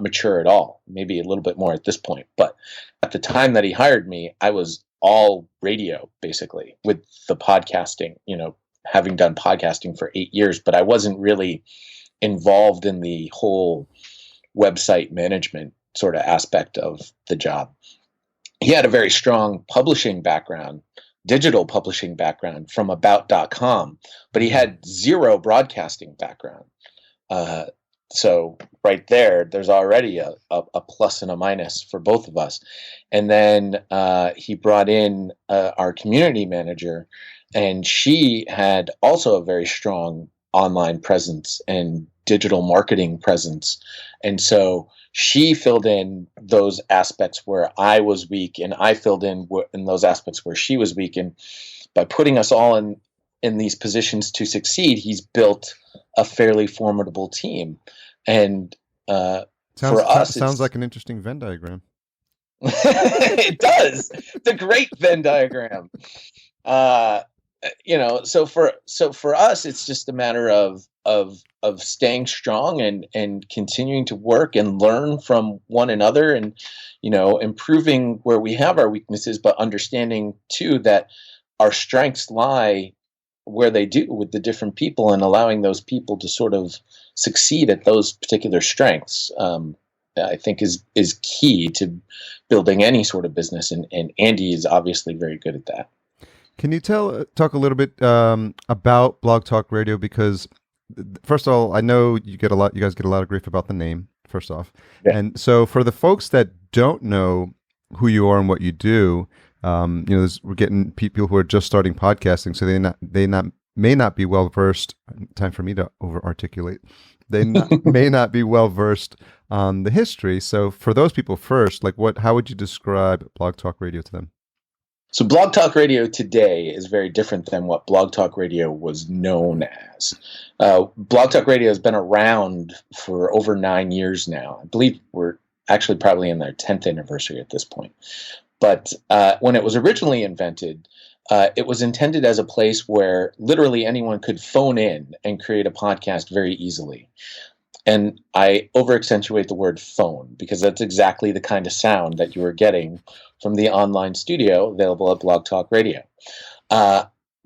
mature at all. Maybe a little bit more at this point. But at the time that he hired me, I was all radio, basically, with the podcasting, having done podcasting for 8 years, but I wasn't really involved in the whole website management sort of aspect of the job. He had a very strong publishing background, digital publishing background from about.com, but he had zero broadcasting background. So right there's already a plus and a minus for both of us. And then he brought in our community manager, and she had also a very strong online presence and digital marketing presence. And so she filled in those aspects where I was weak, and I filled in those aspects where she was weak. And by putting us all in these positions to succeed, he's built a fairly formidable team. And for us, sounds like an interesting Venn diagram. It does. It's a great Venn diagram. So for us, it's just a matter of staying strong and continuing to work and learn from one another, and improving where we have our weaknesses, but understanding too that our strengths lie where they do with the different people, and allowing those people to sort of succeed at those particular strengths, I think is key to building any sort of business. And Andy is obviously very good at that. Can you talk a little bit about Blog Talk Radio? Because first of all, I know you guys get a lot of grief about the name, first off. Yeah. And so for the folks that don't know who you are and what you do, we're getting people who are just starting podcasting, so they may not be well versed. Time for me to over articulate. They may not be well versed on the history. So for those people first, how would you describe Blog Talk Radio to them? So Blog Talk Radio today is very different than what Blog Talk Radio was known as. Blog Talk Radio has been around for over 9 years now. I believe we're actually probably in their 10th anniversary at this point. But when it was originally invented, it was intended as a place where literally anyone could phone in and create a podcast very easily. And I over-accentuate the word phone because that's exactly the kind of sound that you were getting from the online studio available at BlogTalkRadio.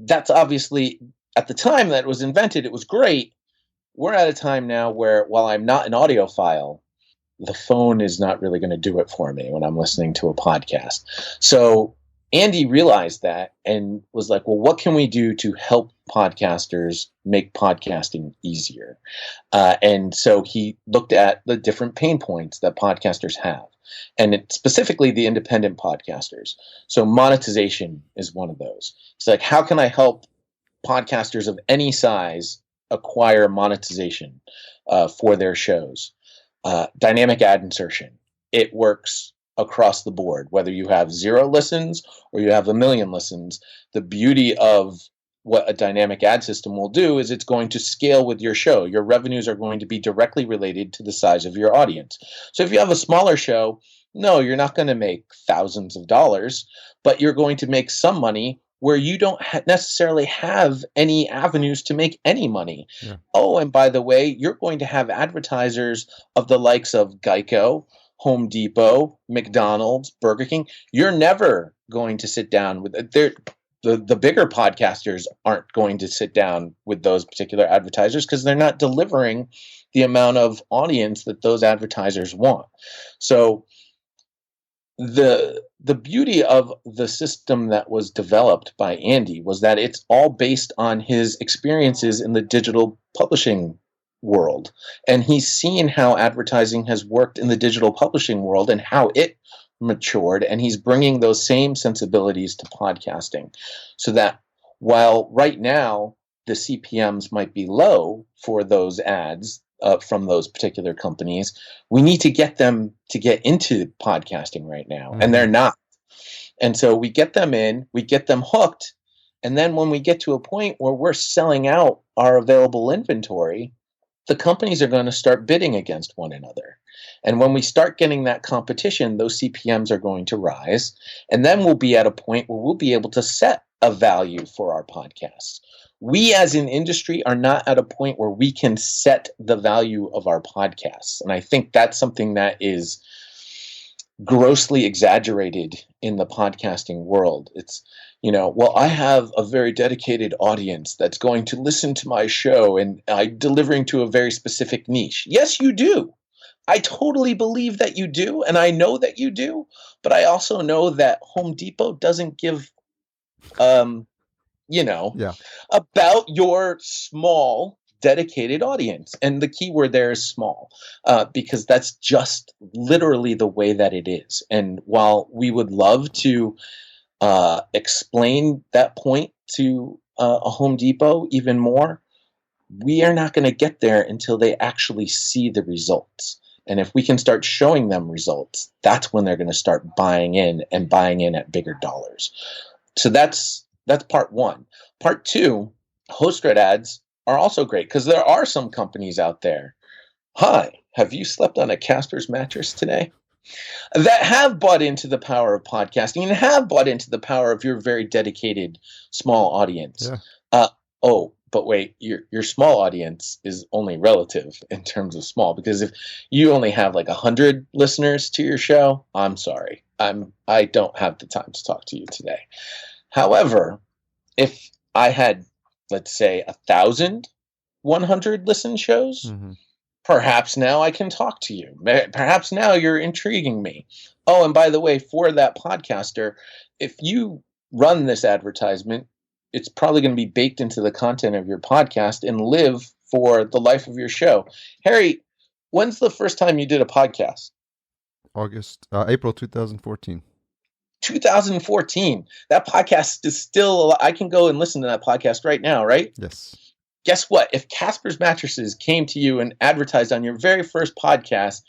That's obviously, at the time that it was invented, it was great. We're at a time now where, while I'm not an audiophile, the phone is not really going to do it for me when I'm listening to a podcast. So Andy realized that and was like, well, what can we do to help podcasters make podcasting easier? And so he looked at the different pain points that podcasters have, and specifically the independent podcasters. So monetization is one of those. It's like, how can I help podcasters of any size acquire monetization for their shows? Dynamic ad insertion. It works across the board, whether you have 0 listens or you have 1 million listens. The beauty of what a dynamic ad system will do is it's going to scale with your show. Your revenues are going to be directly related to the size of your audience. So if you have a smaller show, no, you're not going to make thousands of dollars, but you're going to make some money where you don't necessarily have any avenues to make any money. Yeah. Oh, and by the way, you're going to have advertisers of the likes of Geico, Home Depot, McDonald's, Burger King. You're never going to sit down with the bigger podcasters aren't going to sit down with those particular advertisers because they're not delivering the amount of audience that those advertisers want. So the beauty of the system that was developed by Andy was that it's all based on his experiences in the digital publishing world. And he's seen how advertising has worked in the digital publishing world and how it matured. And he's bringing those same sensibilities to podcasting, so that while right now the CPMs might be low for those ads, from those particular companies, we need to get them to get into podcasting right now. Mm-hmm. And they're not. And so we get them in, we get them hooked. And then when we get to a point where we're selling out our available inventory, the companies are going to start bidding against one another. And when we start getting that competition, those CPMs are going to rise. And then we'll be at a point where we'll be able to set a value for our podcasts. We as an industry are not at a point where we can set the value of our podcasts. And I think that's something that is grossly exaggerated in the podcasting world. It's, well, I have a very dedicated audience that's going to listen to my show and I'm delivering to a very specific niche. Yes, you do. I totally believe that you do. And I know that you do. But I also know that Home Depot doesn't give about your small dedicated audience. And the key word there is small, because that's just literally the way that it is. And while we would love to explain that point to a Home Depot even more, we are not going to get there until they actually see the results. And if we can start showing them results, that's when they're going to start buying in at bigger dollars. So that's part one. Part two, host-read ads are also great because there are some companies out there. Hi, have you slept on a Casper's mattress today? That have bought into the power of podcasting and have bought into the power of your very dedicated small audience. Yeah. But wait, your small audience is only relative in terms of small, because if you only have like 100 listeners to your show, I'm sorry. I don't have the time to talk to you today. However, if I had, let's say, 1,100 listen shows, mm-hmm. Perhaps now I can talk to you. Perhaps now you're intriguing me. Oh, and by the way, for that podcaster, if you run this advertisement, it's probably going to be baked into the content of your podcast and live for the life of your show. Harry, when's the first time you did a podcast? April 2014. 2014. That podcast is still, I can go and listen to that podcast right now, right? Yes. Guess what? If Casper's Mattresses came to you and advertised on your very first podcast,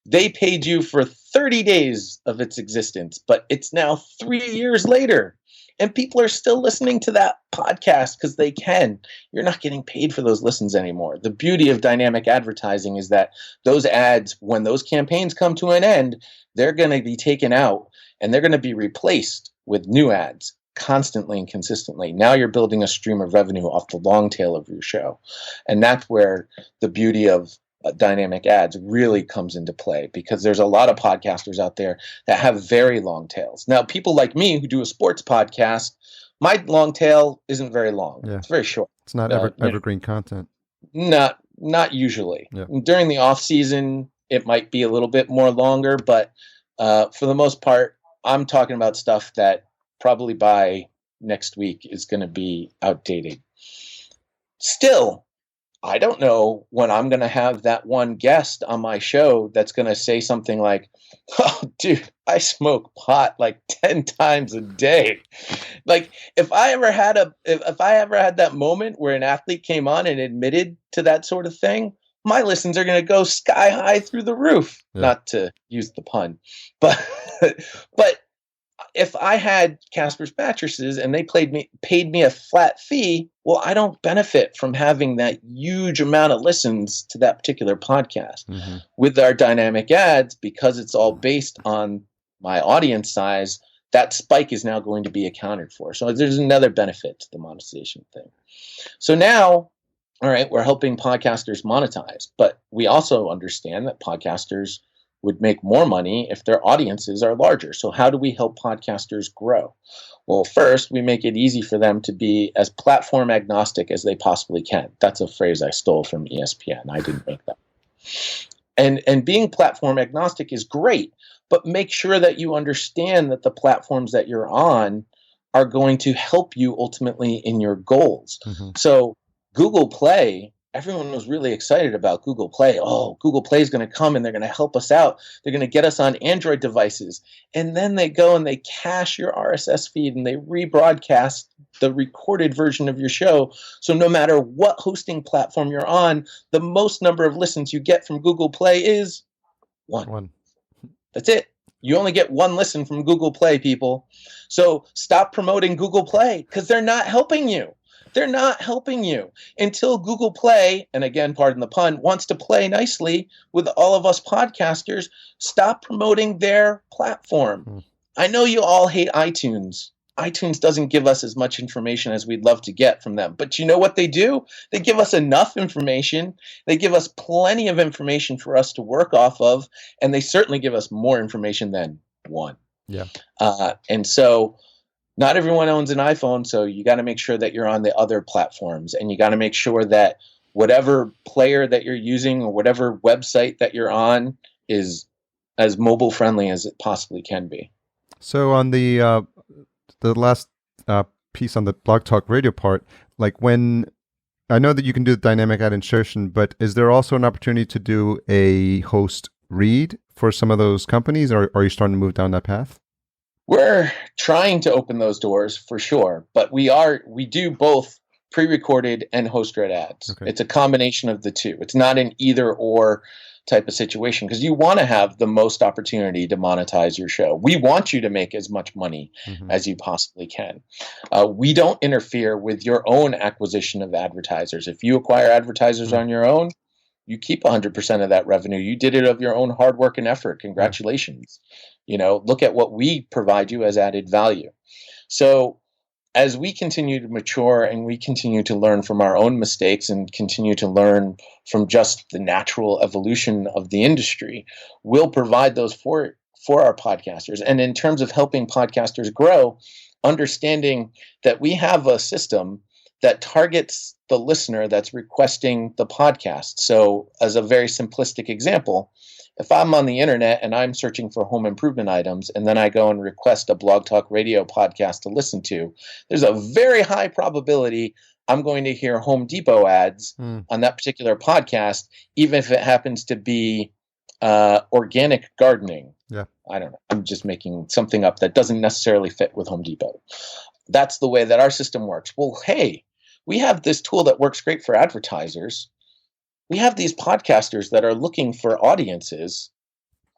They paid you for 30 days of its existence, but it's now 3 years later. And people are still listening to that podcast because they can. You're not getting paid for those listens anymore. The beauty of dynamic advertising is that those ads, when those campaigns come to an end, they're going to be taken out and they're going to be replaced with new ads constantly and consistently. Now you're building a stream of revenue off the long tail of your show. And that's where the beauty of dynamic ads really comes into play, because there's a lot of podcasters out there that have very long tails. Now, people like me who do a sports podcast, my long tail isn't very long. Yeah. It's very short. It's not evergreen content. Not usually. Yeah. During the off season, it might be a little bit more longer, but for the most part, I'm talking about stuff that probably by next week is going to be outdated. Still, I don't know when I'm going to have that one guest on my show that's going to say something like, "Oh, dude, I smoke pot like 10 times a day." Like, if I ever had that moment where an athlete came on and admitted to that sort of thing, my listens are going to go sky high through the roof. Yeah. Not to use the pun, but if I had Casper's mattresses and they paid me a flat fee, well, I don't benefit from having that huge amount of listens to that particular podcast. Mm-hmm. With our dynamic ads, because it's all based on my audience size, that spike is now going to be accounted for. So there's another benefit to the monetization thing. So now, all right, we're helping podcasters monetize, but we also understand that podcasters would make more money if their audiences are larger. So how do we help podcasters grow? Well, first, we make it easy for them to be as platform agnostic as they possibly can. That's a phrase I stole from ESPN. I didn't make that. And being platform agnostic is great, but make sure that you understand that the platforms that you're on are going to help you ultimately in your goals. Mm-hmm. So Google Play, everyone was really excited about Google Play. Oh, Google Play is going to come and they're going to help us out. They're going to get us on Android devices. And then they go and they cache your RSS feed and they rebroadcast the recorded version of your show. So no matter what hosting platform you're on, the most number of listens you get from Google Play is one. That's it. You only get one listen from Google Play, people. So stop promoting Google Play because they're not helping you. They're not helping you until Google Play, and again, pardon the pun, wants to play nicely with all of us podcasters. Stop promoting their platform. I know you all hate iTunes. iTunes doesn't give us as much information as we'd love to get from them. But you know what they do? They give us enough information. They give us plenty of information for us to work off of. And they certainly give us more information than one. Yeah. And so not everyone owns an iPhone, so you got to make sure that you're on the other platforms, and you got to make sure that whatever player that you're using or whatever website that you're on is as mobile friendly as it possibly can be. So on the last piece on the Blog Talk Radio part, like when I know that you can do the dynamic ad insertion, but is there also an opportunity to do a host read for some of those companies, or are you starting to move down that path? We're trying to open those doors for sure, but we do both pre-recorded and host-read ads. Okay. It's a combination of the two. It's not an either-or type of situation because you want to have the most opportunity to monetize your show. We want you to make as much money as you possibly can. We don't interfere with your own acquisition of advertisers. If you acquire advertisers on your own, you keep 100% of that revenue. You did it of your own hard work and effort. Congratulations. You know, look at what we provide you as added value. So as we continue to mature and we continue to learn from our own mistakes and continue to learn from just the natural evolution of the industry, we'll provide those for our podcasters. And in terms of helping podcasters grow, understanding that we have a system that targets the listener that's requesting the podcast. So as a very simplistic example, if I'm on the internet and I'm searching for home improvement items and then I go and request a Blog Talk Radio podcast to listen to, there's a very high probability I'm going to hear Home Depot ads on that particular podcast, even if it happens to be organic gardening. Yeah, I don't know. I'm just making something up that doesn't necessarily fit with Home Depot. That's the way that our system works. Well, hey, we have this tool that works great for advertisers. We have these podcasters that are looking for audiences.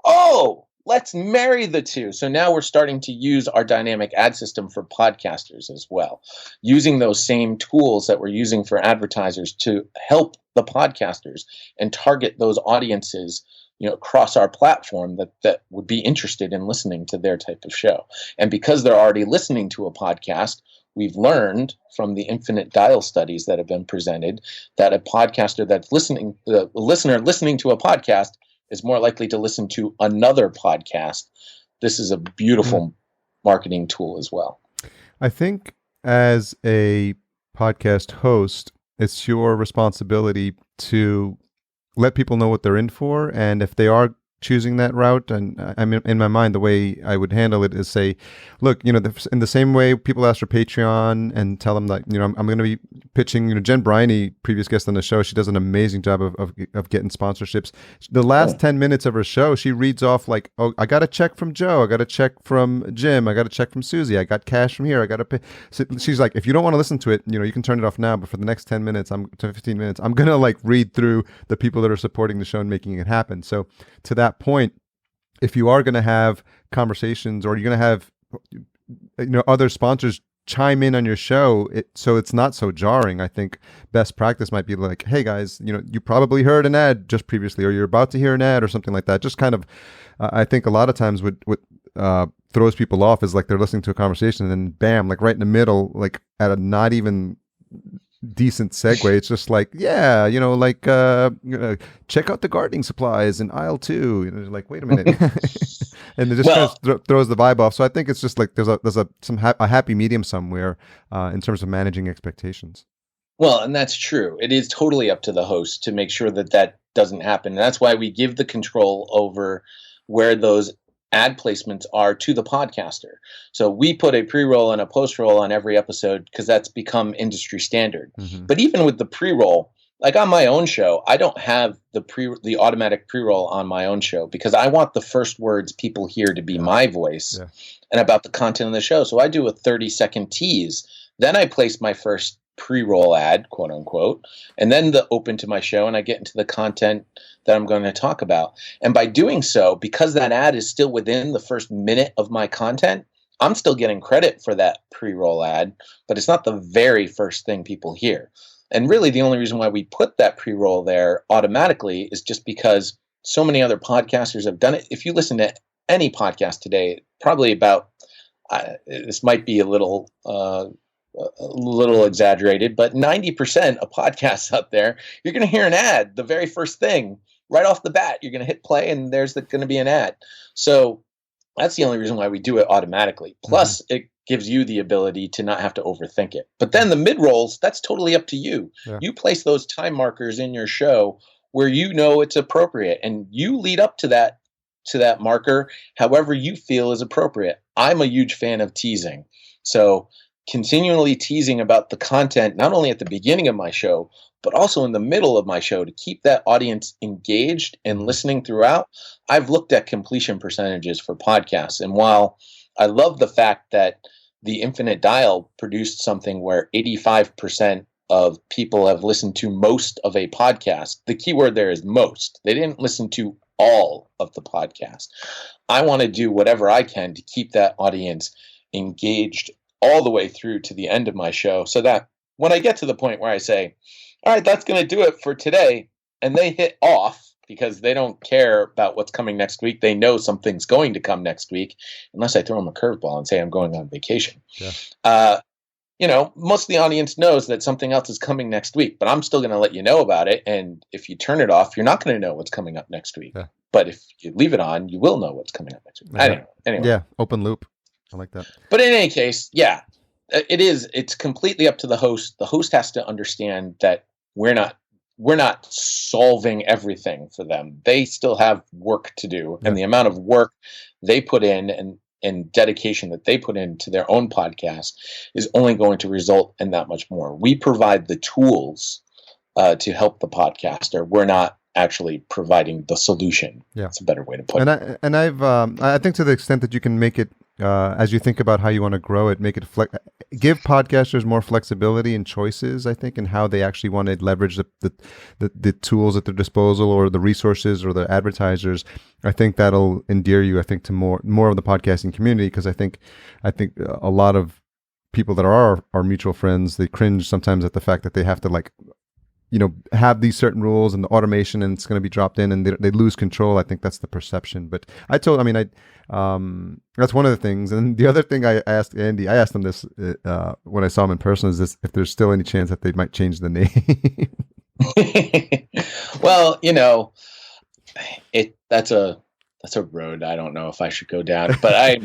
oh, let's marry the two. So now we're starting to use our dynamic ad system for podcasters as well, using those same tools that we're using for advertisers to help the podcasters and target those audiences, across our platform that would be interested in listening to their type of show. And because they're already listening to a podcast, we've learned from the infinite dial studies that have been presented that a podcaster that's listening, the listener listening to a podcast is more likely to listen to another podcast. This is a beautiful marketing tool as well. I think as a podcast host, it's your responsibility to let people know what they're in for. And if they are choosing that route, and I mean, in my mind, the way I would handle it is say, look, in the same way people ask for Patreon and tell them that, I'm going to be pitching, Jen Briney, previous guest on the show, she does an amazing job of getting sponsorships. The last 10 minutes of her show, she reads off like, oh, I got a check from Joe. I got a check from Jim. I got a check from Susie. I got cash from here. I got to pay. So she's like, if you don't want to listen to it, you can turn it off now. But for the next 10 minutes, to 15 minutes, I'm going to like read through the people that are supporting the show and making it happen. So to that point, if you are going to have conversations or you're going to have other sponsors chime in on your show, so it's not so jarring, I think best practice might be like, hey guys, you probably heard an ad just previously, or you're about to hear an ad or something like that. Just kind of I think a lot of times what throws people off is like they're listening to a conversation and then bam, like right in the middle, like at a not even decent segue, it's just like, yeah, check out the gardening supplies in aisle 2. Like, wait a minute. And it just kind of throws the vibe off. So I think it's just like there's a happy medium somewhere in terms of managing expectations. Well, and that's true. It is totally up to the host to make sure that doesn't happen. And that's why we give the control over where those ad placements are to the podcaster. So we put a pre-roll and a post-roll on every episode because that's become industry standard. Mm-hmm. But even with the pre-roll, like on my own show, I don't have the automatic pre-roll on my own show because I want the first words people hear to be my voice and about the content of the show. So I do a 30-second tease. Then I place my first pre-roll ad, quote unquote, and then the open to my show, and I get into the content that I'm going to talk about. And by doing so, because that ad is still within the first minute of my content, I'm still getting credit for that pre-roll ad, but it's not the very first thing people hear. And really the only reason why we put that pre-roll there automatically is just because so many other podcasters have done it. If you listen to any podcast today, probably about, this might be a little exaggerated, but 90% of podcasts out there, you're going to hear an ad the very first thing right off the bat. You're going to hit play and there's going to be an ad. So that's the only reason why we do it automatically. Plus, it gives you the ability to not have to overthink it. But then the mid-rolls, that's totally up to you. Yeah. You place those time markers in your show where you know it's appropriate, and you lead up to that marker however you feel is appropriate. I'm a huge fan of teasing. So continually teasing about the content, not only at the beginning of my show, but also in the middle of my show to keep that audience engaged and listening throughout. I've looked at completion percentages for podcasts. And while I love the fact that the Infinite Dial produced something where 85% of people have listened to most of a podcast, the key word there is most. They didn't listen to all of the podcast. I want to do whatever I can to keep that audience engaged all the way through to the end of my show, so that when I get to the point where I say, all right, that's going to do it for today, and they hit off because they don't care about what's coming next week. They know something's going to come next week, unless I throw them a curveball and say I'm going on vacation. Yeah. Most of the audience knows that something else is coming next week, but I'm still going to let you know about it. And if you turn it off, you're not going to know what's coming up next week. Yeah. But if you leave it on, you will know what's coming up next week. Yeah. Anyway. Yeah, open loop. I like that. But in any case, yeah, it's completely up to the host. The host has to understand that we're not solving everything for them. They still have work to do. Yeah. And the amount of work they put in and dedication that they put into their own podcast is only going to result in that much more. We provide the tools to help the podcaster. We're not actually providing the solution. Yeah. That's a better way to put it. I think to the extent that you can make it, as you think about how you want to grow it, make it give podcasters more flexibility and choices, I think, in how they actually want to leverage the tools at their disposal or the resources or the advertisers. I think that'll endear you, I think, to more of the podcasting community, because I think a lot of people that are our mutual friends, they cringe sometimes at the fact that they have to have these certain rules and the automation, and it's going to be dropped in, and they lose control. I think that's the perception. But that's one of the things. And the other thing I asked Andy, I asked him this when I saw him in person, is this: if there's still any chance that they might change the name. Well, that's a road I don't know if I should go down, but I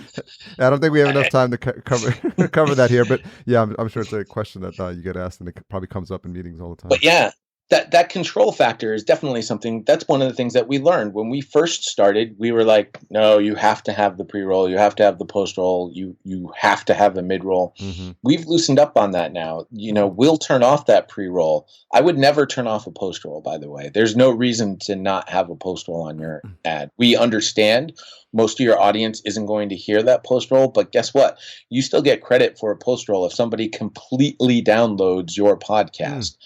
don't think we have enough time to cover that here. But yeah, I'm sure it's a question that you get asked, and it probably comes up in meetings all the time. But yeah, that control factor is definitely something. That's one of the things that we learned when we first started. We were like, no, you have to have the pre-roll, you have to have the post-roll, you have to have the mid-roll. Mm-hmm. We've loosened up on that now. We'll turn off that pre-roll. I would never turn off a post-roll, by the way. There's no reason to not have a post-roll on your ad. We understand most of your audience isn't going to hear that post-roll, but guess what? You still get credit for a post-roll if somebody completely downloads your podcast.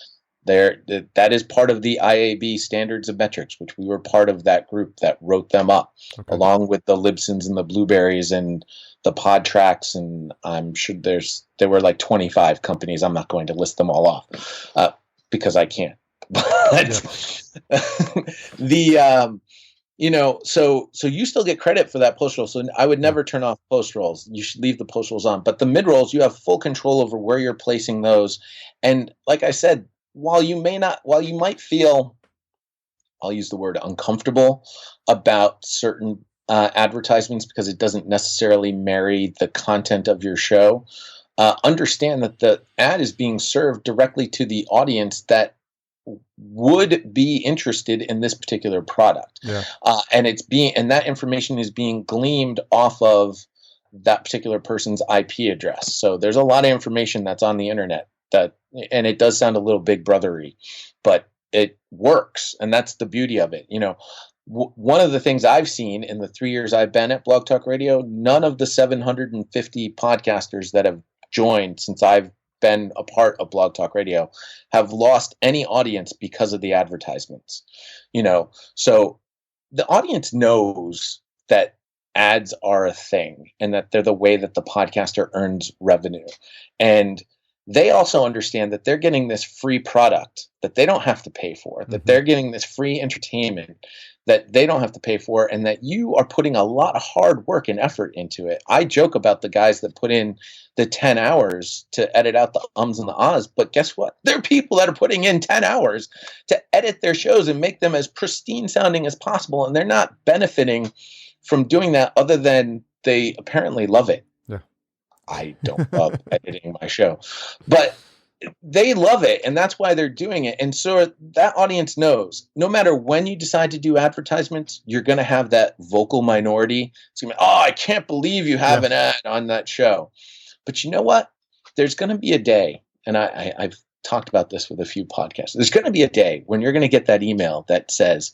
That is part of the IAB standards of metrics, which we were part of that group that wrote them up, along with the Libsyns and the Blueberries and the Podtracks, and I'm sure there were like 25 companies. I'm not going to list them all off because I can't. But so you still get credit for that post roll. So I would never turn off post rolls. You should leave the post rolls on. But the mid rolls, you have full control over where you're placing those. And like I said, while you might feel, I'll use the word uncomfortable about certain advertisements because it doesn't necessarily marry the content of your show, understand that the ad is being served directly to the audience that would be interested in this particular product. Yeah. And that information is being gleaned off of that particular person's IP address. So there's a lot of information that's on the internet and it does sound a little big brothery, but it works. And that's the beauty of it. One of the things I've seen in the 3 years I've been at Blog Talk Radio, none of the 750 podcasters that have joined since I've been a part of Blog Talk Radio have lost any audience because of the advertisements. So the audience knows that ads are a thing and that they're the way that the podcaster earns revenue. And they also understand that they're getting this free product that they don't have to pay for, that they're getting this free entertainment that they don't have to pay for, and that you are putting a lot of hard work and effort into it. I joke about the guys that put in the 10 hours to edit out the ums and the ahs, but guess what? There are people that are putting in 10 hours to edit their shows and make them as pristine sounding as possible, and they're not benefiting from doing that other than they apparently love it. Yeah. I don't love editing my show, but they love it, and that's why they're doing it. And so that audience knows no matter when you decide to do advertisements, you're going to have that vocal minority. It's going to be, oh, I can't believe you have an ad on that show. But you know what? There's going to be a day, and I've talked about this with a few podcasts. There's going to be a day when you're going to get that email that says,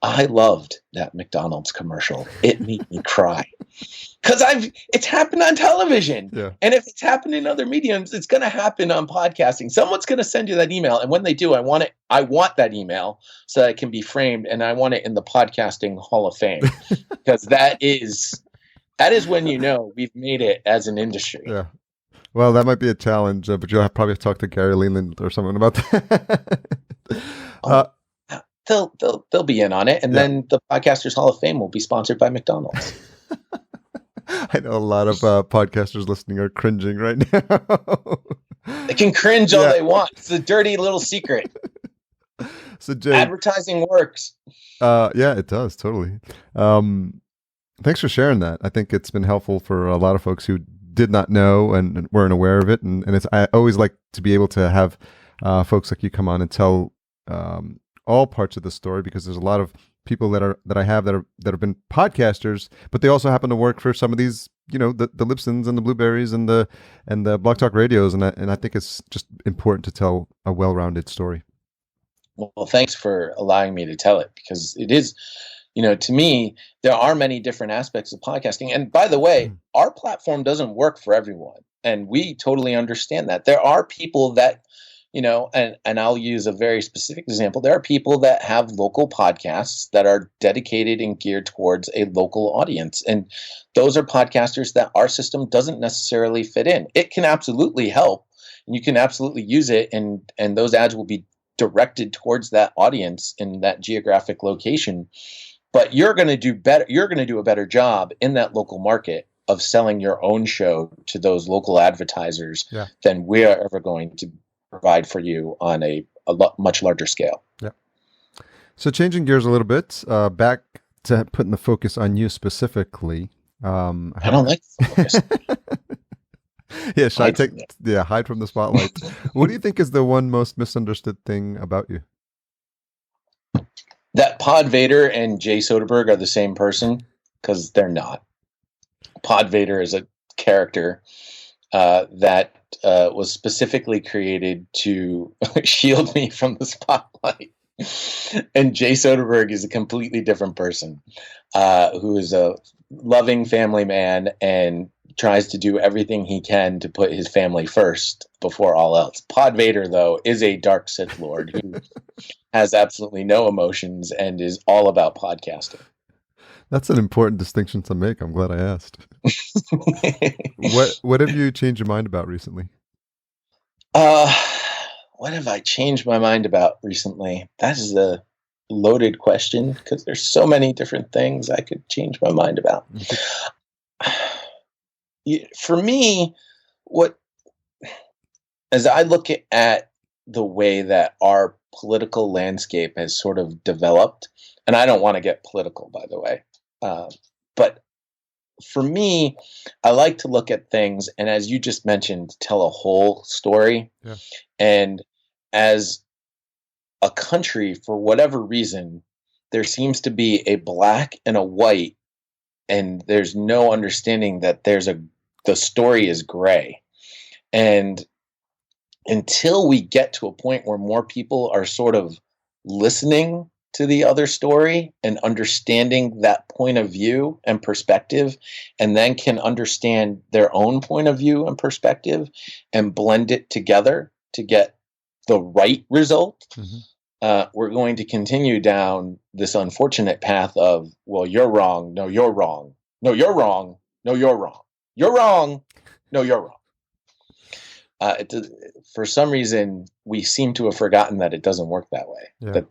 I loved that McDonald's commercial. It made me cry. Because it's happened on television. Yeah. And if it's happened in other mediums, it's going to happen on podcasting. Someone's going to send you that email. And when they do, I want that email so that it can be framed, and I want it in the podcasting Hall of Fame. Because that is when you know we've made it as an industry. Yeah. Well, that might be a challenge, but you'll probably have to talk to Gary Leland or someone about that. They'll be in on it, and then the Podcasters Hall of Fame will be sponsored by McDonald's. I know a lot of podcasters listening are cringing right now. They can cringe all they want. It's a dirty little secret. So Jay, advertising works. Yeah, it does totally. Thanks for sharing that. I think it's been helpful for a lot of folks who did not know and weren't aware of it. And I always like to be able to have folks like you come on and tell all parts of the story, because there's a lot of people that have been podcasters, but they also happen to work for some of these, the Libsyns and the Blueberries and the Blog Talk Radios, and I think it's just important to tell a well-rounded story. Well, thanks for allowing me to tell it, because it is, to me, there are many different aspects of podcasting. And by the way, our platform doesn't work for everyone. And we totally understand that. There are people that, and I'll use a very specific example. There are people that have local podcasts that are dedicated and geared towards a local audience. And those are podcasters that our system doesn't necessarily fit in. It can absolutely help, and you can absolutely use it. And those ads will be directed towards that audience in that geographic location. But you're going to do better. You're going to do a better job in that local market of selling your own show to those local advertisers than we are ever going to provide for you on a much larger scale. Yeah. So changing gears a little bit, back to putting the focus on you specifically. I don't like the focus. Yeah, should I take? Yeah, hide from the spotlight. What do you think is the one most misunderstood thing about you? That PodVader and Jay Soderberg are the same person, because they're not. PodVader is a character that was specifically created to shield me from the spotlight. And Jay Soderberg is a completely different person who is a loving family man and tries to do everything he can to put his family first before all else. PodVader, though, is a dark Sith Lord who has absolutely no emotions and is all about podcasting. That's an important distinction to make. I'm glad I asked. What have you changed your mind about recently? What have I changed my mind about recently? That is a loaded question, because there's so many different things I could change my mind about. For me, as I look at the way that our political landscape has sort of developed, and I don't want to get political, by the way, but for me, I like to look at things, and as you just mentioned, tell a whole story. Yeah. And as a country, for whatever reason, there seems to be a black and a white, and there's no understanding that the story is gray. And until we get to a point where more people are sort of listening to the other story and understanding that point of view and perspective, and then can understand their own point of view and perspective and blend it together to get the right result, we're going to continue down this unfortunate path of, well, you're wrong. No, you're wrong. No, you're wrong. No, you're wrong. You're wrong. No, you're wrong. For some reason, we seem to have forgotten that it doesn't work that way. Yeah. That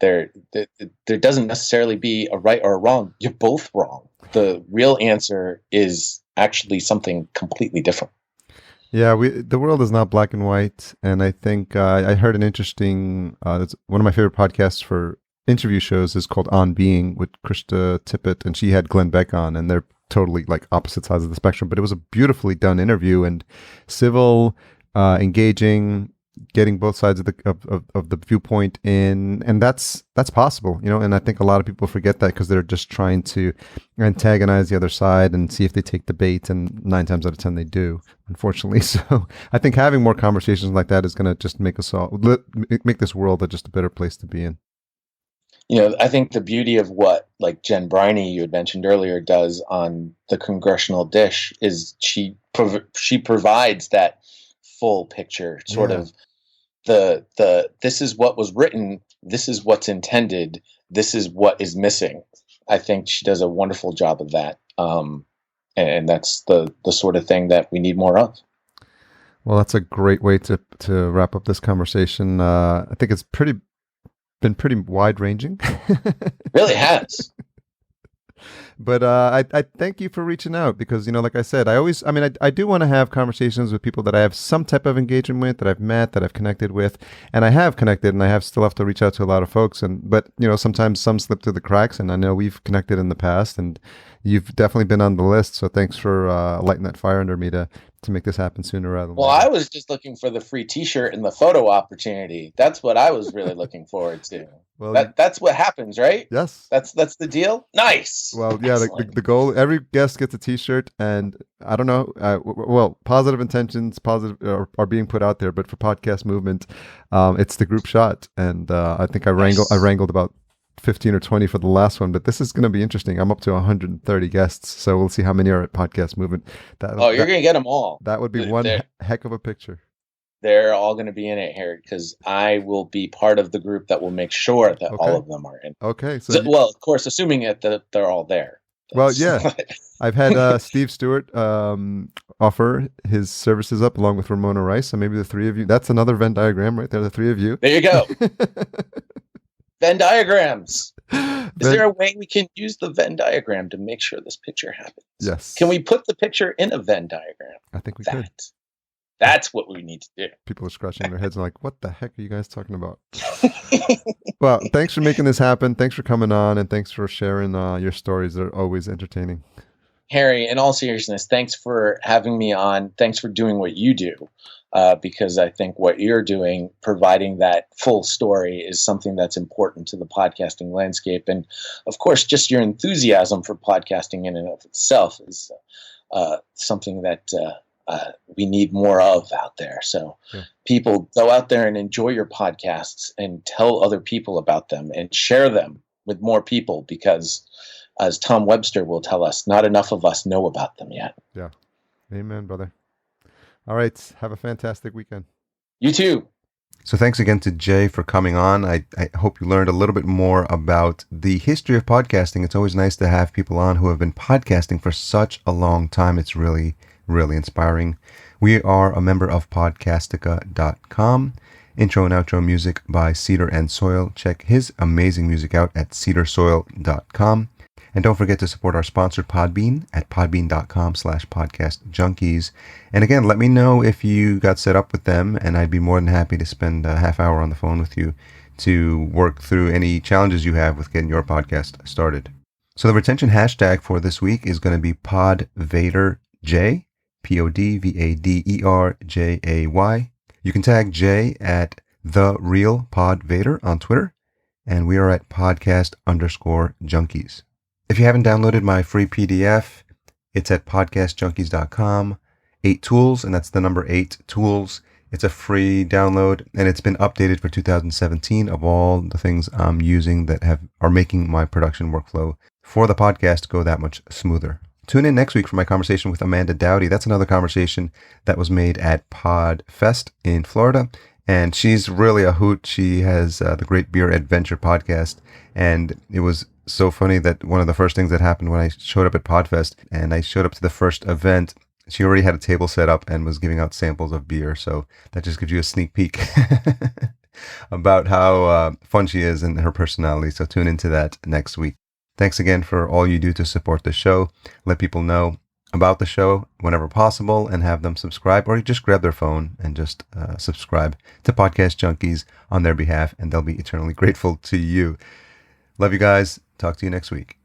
there doesn't necessarily be a right or a wrong. You're both wrong. The real answer is actually something completely different. Yeah, the world is not black and white, and I think I heard an interesting. It's one of my favorite podcasts for interview shows is called On Being with Krista Tippett, and she had Glenn Beck on, and they're totally like opposite sides of the spectrum. But it was a beautifully done interview and civil. Engaging, getting both sides of the viewpoint in, and that's possible, and I think a lot of people forget that because they're just trying to antagonize the other side and see if they take the bait, and 9 times out of 10 they do, unfortunately. So I think having more conversations like that is going to just make us all make this world just a better place to be in. I think the beauty of what, like, Jen Briney, you had mentioned earlier, does on the Congressional Dish is she provides that full picture, sort of the this is what was written, this is what's intended, this is what is missing. I think she does a wonderful job of that, and that's the sort of thing that we need more of. Well, that's a great way to wrap up this conversation. I think it's been pretty wide ranging. Really has. But I thank you for reaching out, because, like I said, I do want to have conversations with people that I have some type of engagement with, that I've met, that I've connected with, and I have connected, and I still have to reach out to a lot of folks. But sometimes some slip through the cracks, and I know we've connected in the past, and you've definitely been on the list. So thanks for lighting that fire under me to make this happen sooner rather than later. I was just looking for the free T-shirt and the photo opportunity. That's what I was really looking forward to. Well, That's what happens, right? yes. That's the deal. Nice. Well, yeah, Excellent. the goal, every guest gets a t-shirt, and I don't know, well, positive intentions, are being put out there, but for Podcast Movement, it's the group shot, and I think I wrangled about 15 or 20 for the last one, but this is going to be interesting. I'm up to 130 guests, so we'll see how many are at Podcast Movement. You're going to get them all. That would be one heck of a picture. They're all going to be in it, Harry, because I will be part of the group that will make sure that all of them are in. Okay. Well, of course, assuming that they're all there. Well, yeah. I've had Steve Stewart offer his services up along with Ramona Rice, so maybe the three of you. That's another Venn diagram right there, the three of you. There you go. Venn diagrams. Is there a way we can use the Venn diagram to make sure this picture happens? Yes. Can we put the picture in a Venn diagram? I think we could. That's what we need to do. People are scratching their heads and like, what the heck are you guys talking about? Well, thanks for making this happen. Thanks for coming on, and thanks for sharing your stories. They're always entertaining. Harry, in all seriousness, thanks for having me on. Thanks for doing what you do, because I think what you're doing, providing that full story, is something that's important to the podcasting landscape. And, of course, just your enthusiasm for podcasting in and of itself is something that we need more of out there. So people, go out there and enjoy your podcasts and tell other people about them and share them with more people, because as Tom Webster will tell us, not enough of us know about them yet. Yeah. Amen, brother. All right. Have a fantastic weekend. You too. So thanks again to Jay for coming on. I hope you learned a little bit more about the history of podcasting. It's always nice to have people on who have been podcasting for such a long time. It's really inspiring. We are a member of Podcastica.com. Intro and outro music by Cedar and Soil. Check his amazing music out at cedarsoil.com. And don't forget to support our sponsor, Podbean, at podbean.com/podcastjunkies. And again, let me know if you got set up with them, and I'd be more than happy to spend a half hour on the phone with you to work through any challenges you have with getting your podcast started. So the retention hashtag for this week is going to be PodVaderJ. PodVaderJay. You can tag Jay at The Real PodVader on Twitter, and we are at podcast_junkies. If you haven't downloaded my free PDF, it's at podcastjunkies.com. 8 tools, and that's the number 8 tools. It's a free download, and it's been updated for 2017 of all the things I'm using that are making my production workflow for the podcast go that much smoother. Tune in next week for my conversation with Amanda Dowdy. That's another conversation that was made at PodFest in Florida, and she's really a hoot. She has the Great Beer Adventure podcast, and it was so funny that one of the first things that happened when I showed up at PodFest, and I showed up to the first event, she already had a table set up and was giving out samples of beer, so that just gives you a sneak peek about how fun she is and her personality, so tune into that next week. Thanks again for all you do to support the show. Let people know about the show whenever possible and have them subscribe, or you just grab their phone and just subscribe to Podcast Junkies on their behalf, and they'll be eternally grateful to you. Love you guys. Talk to you next week.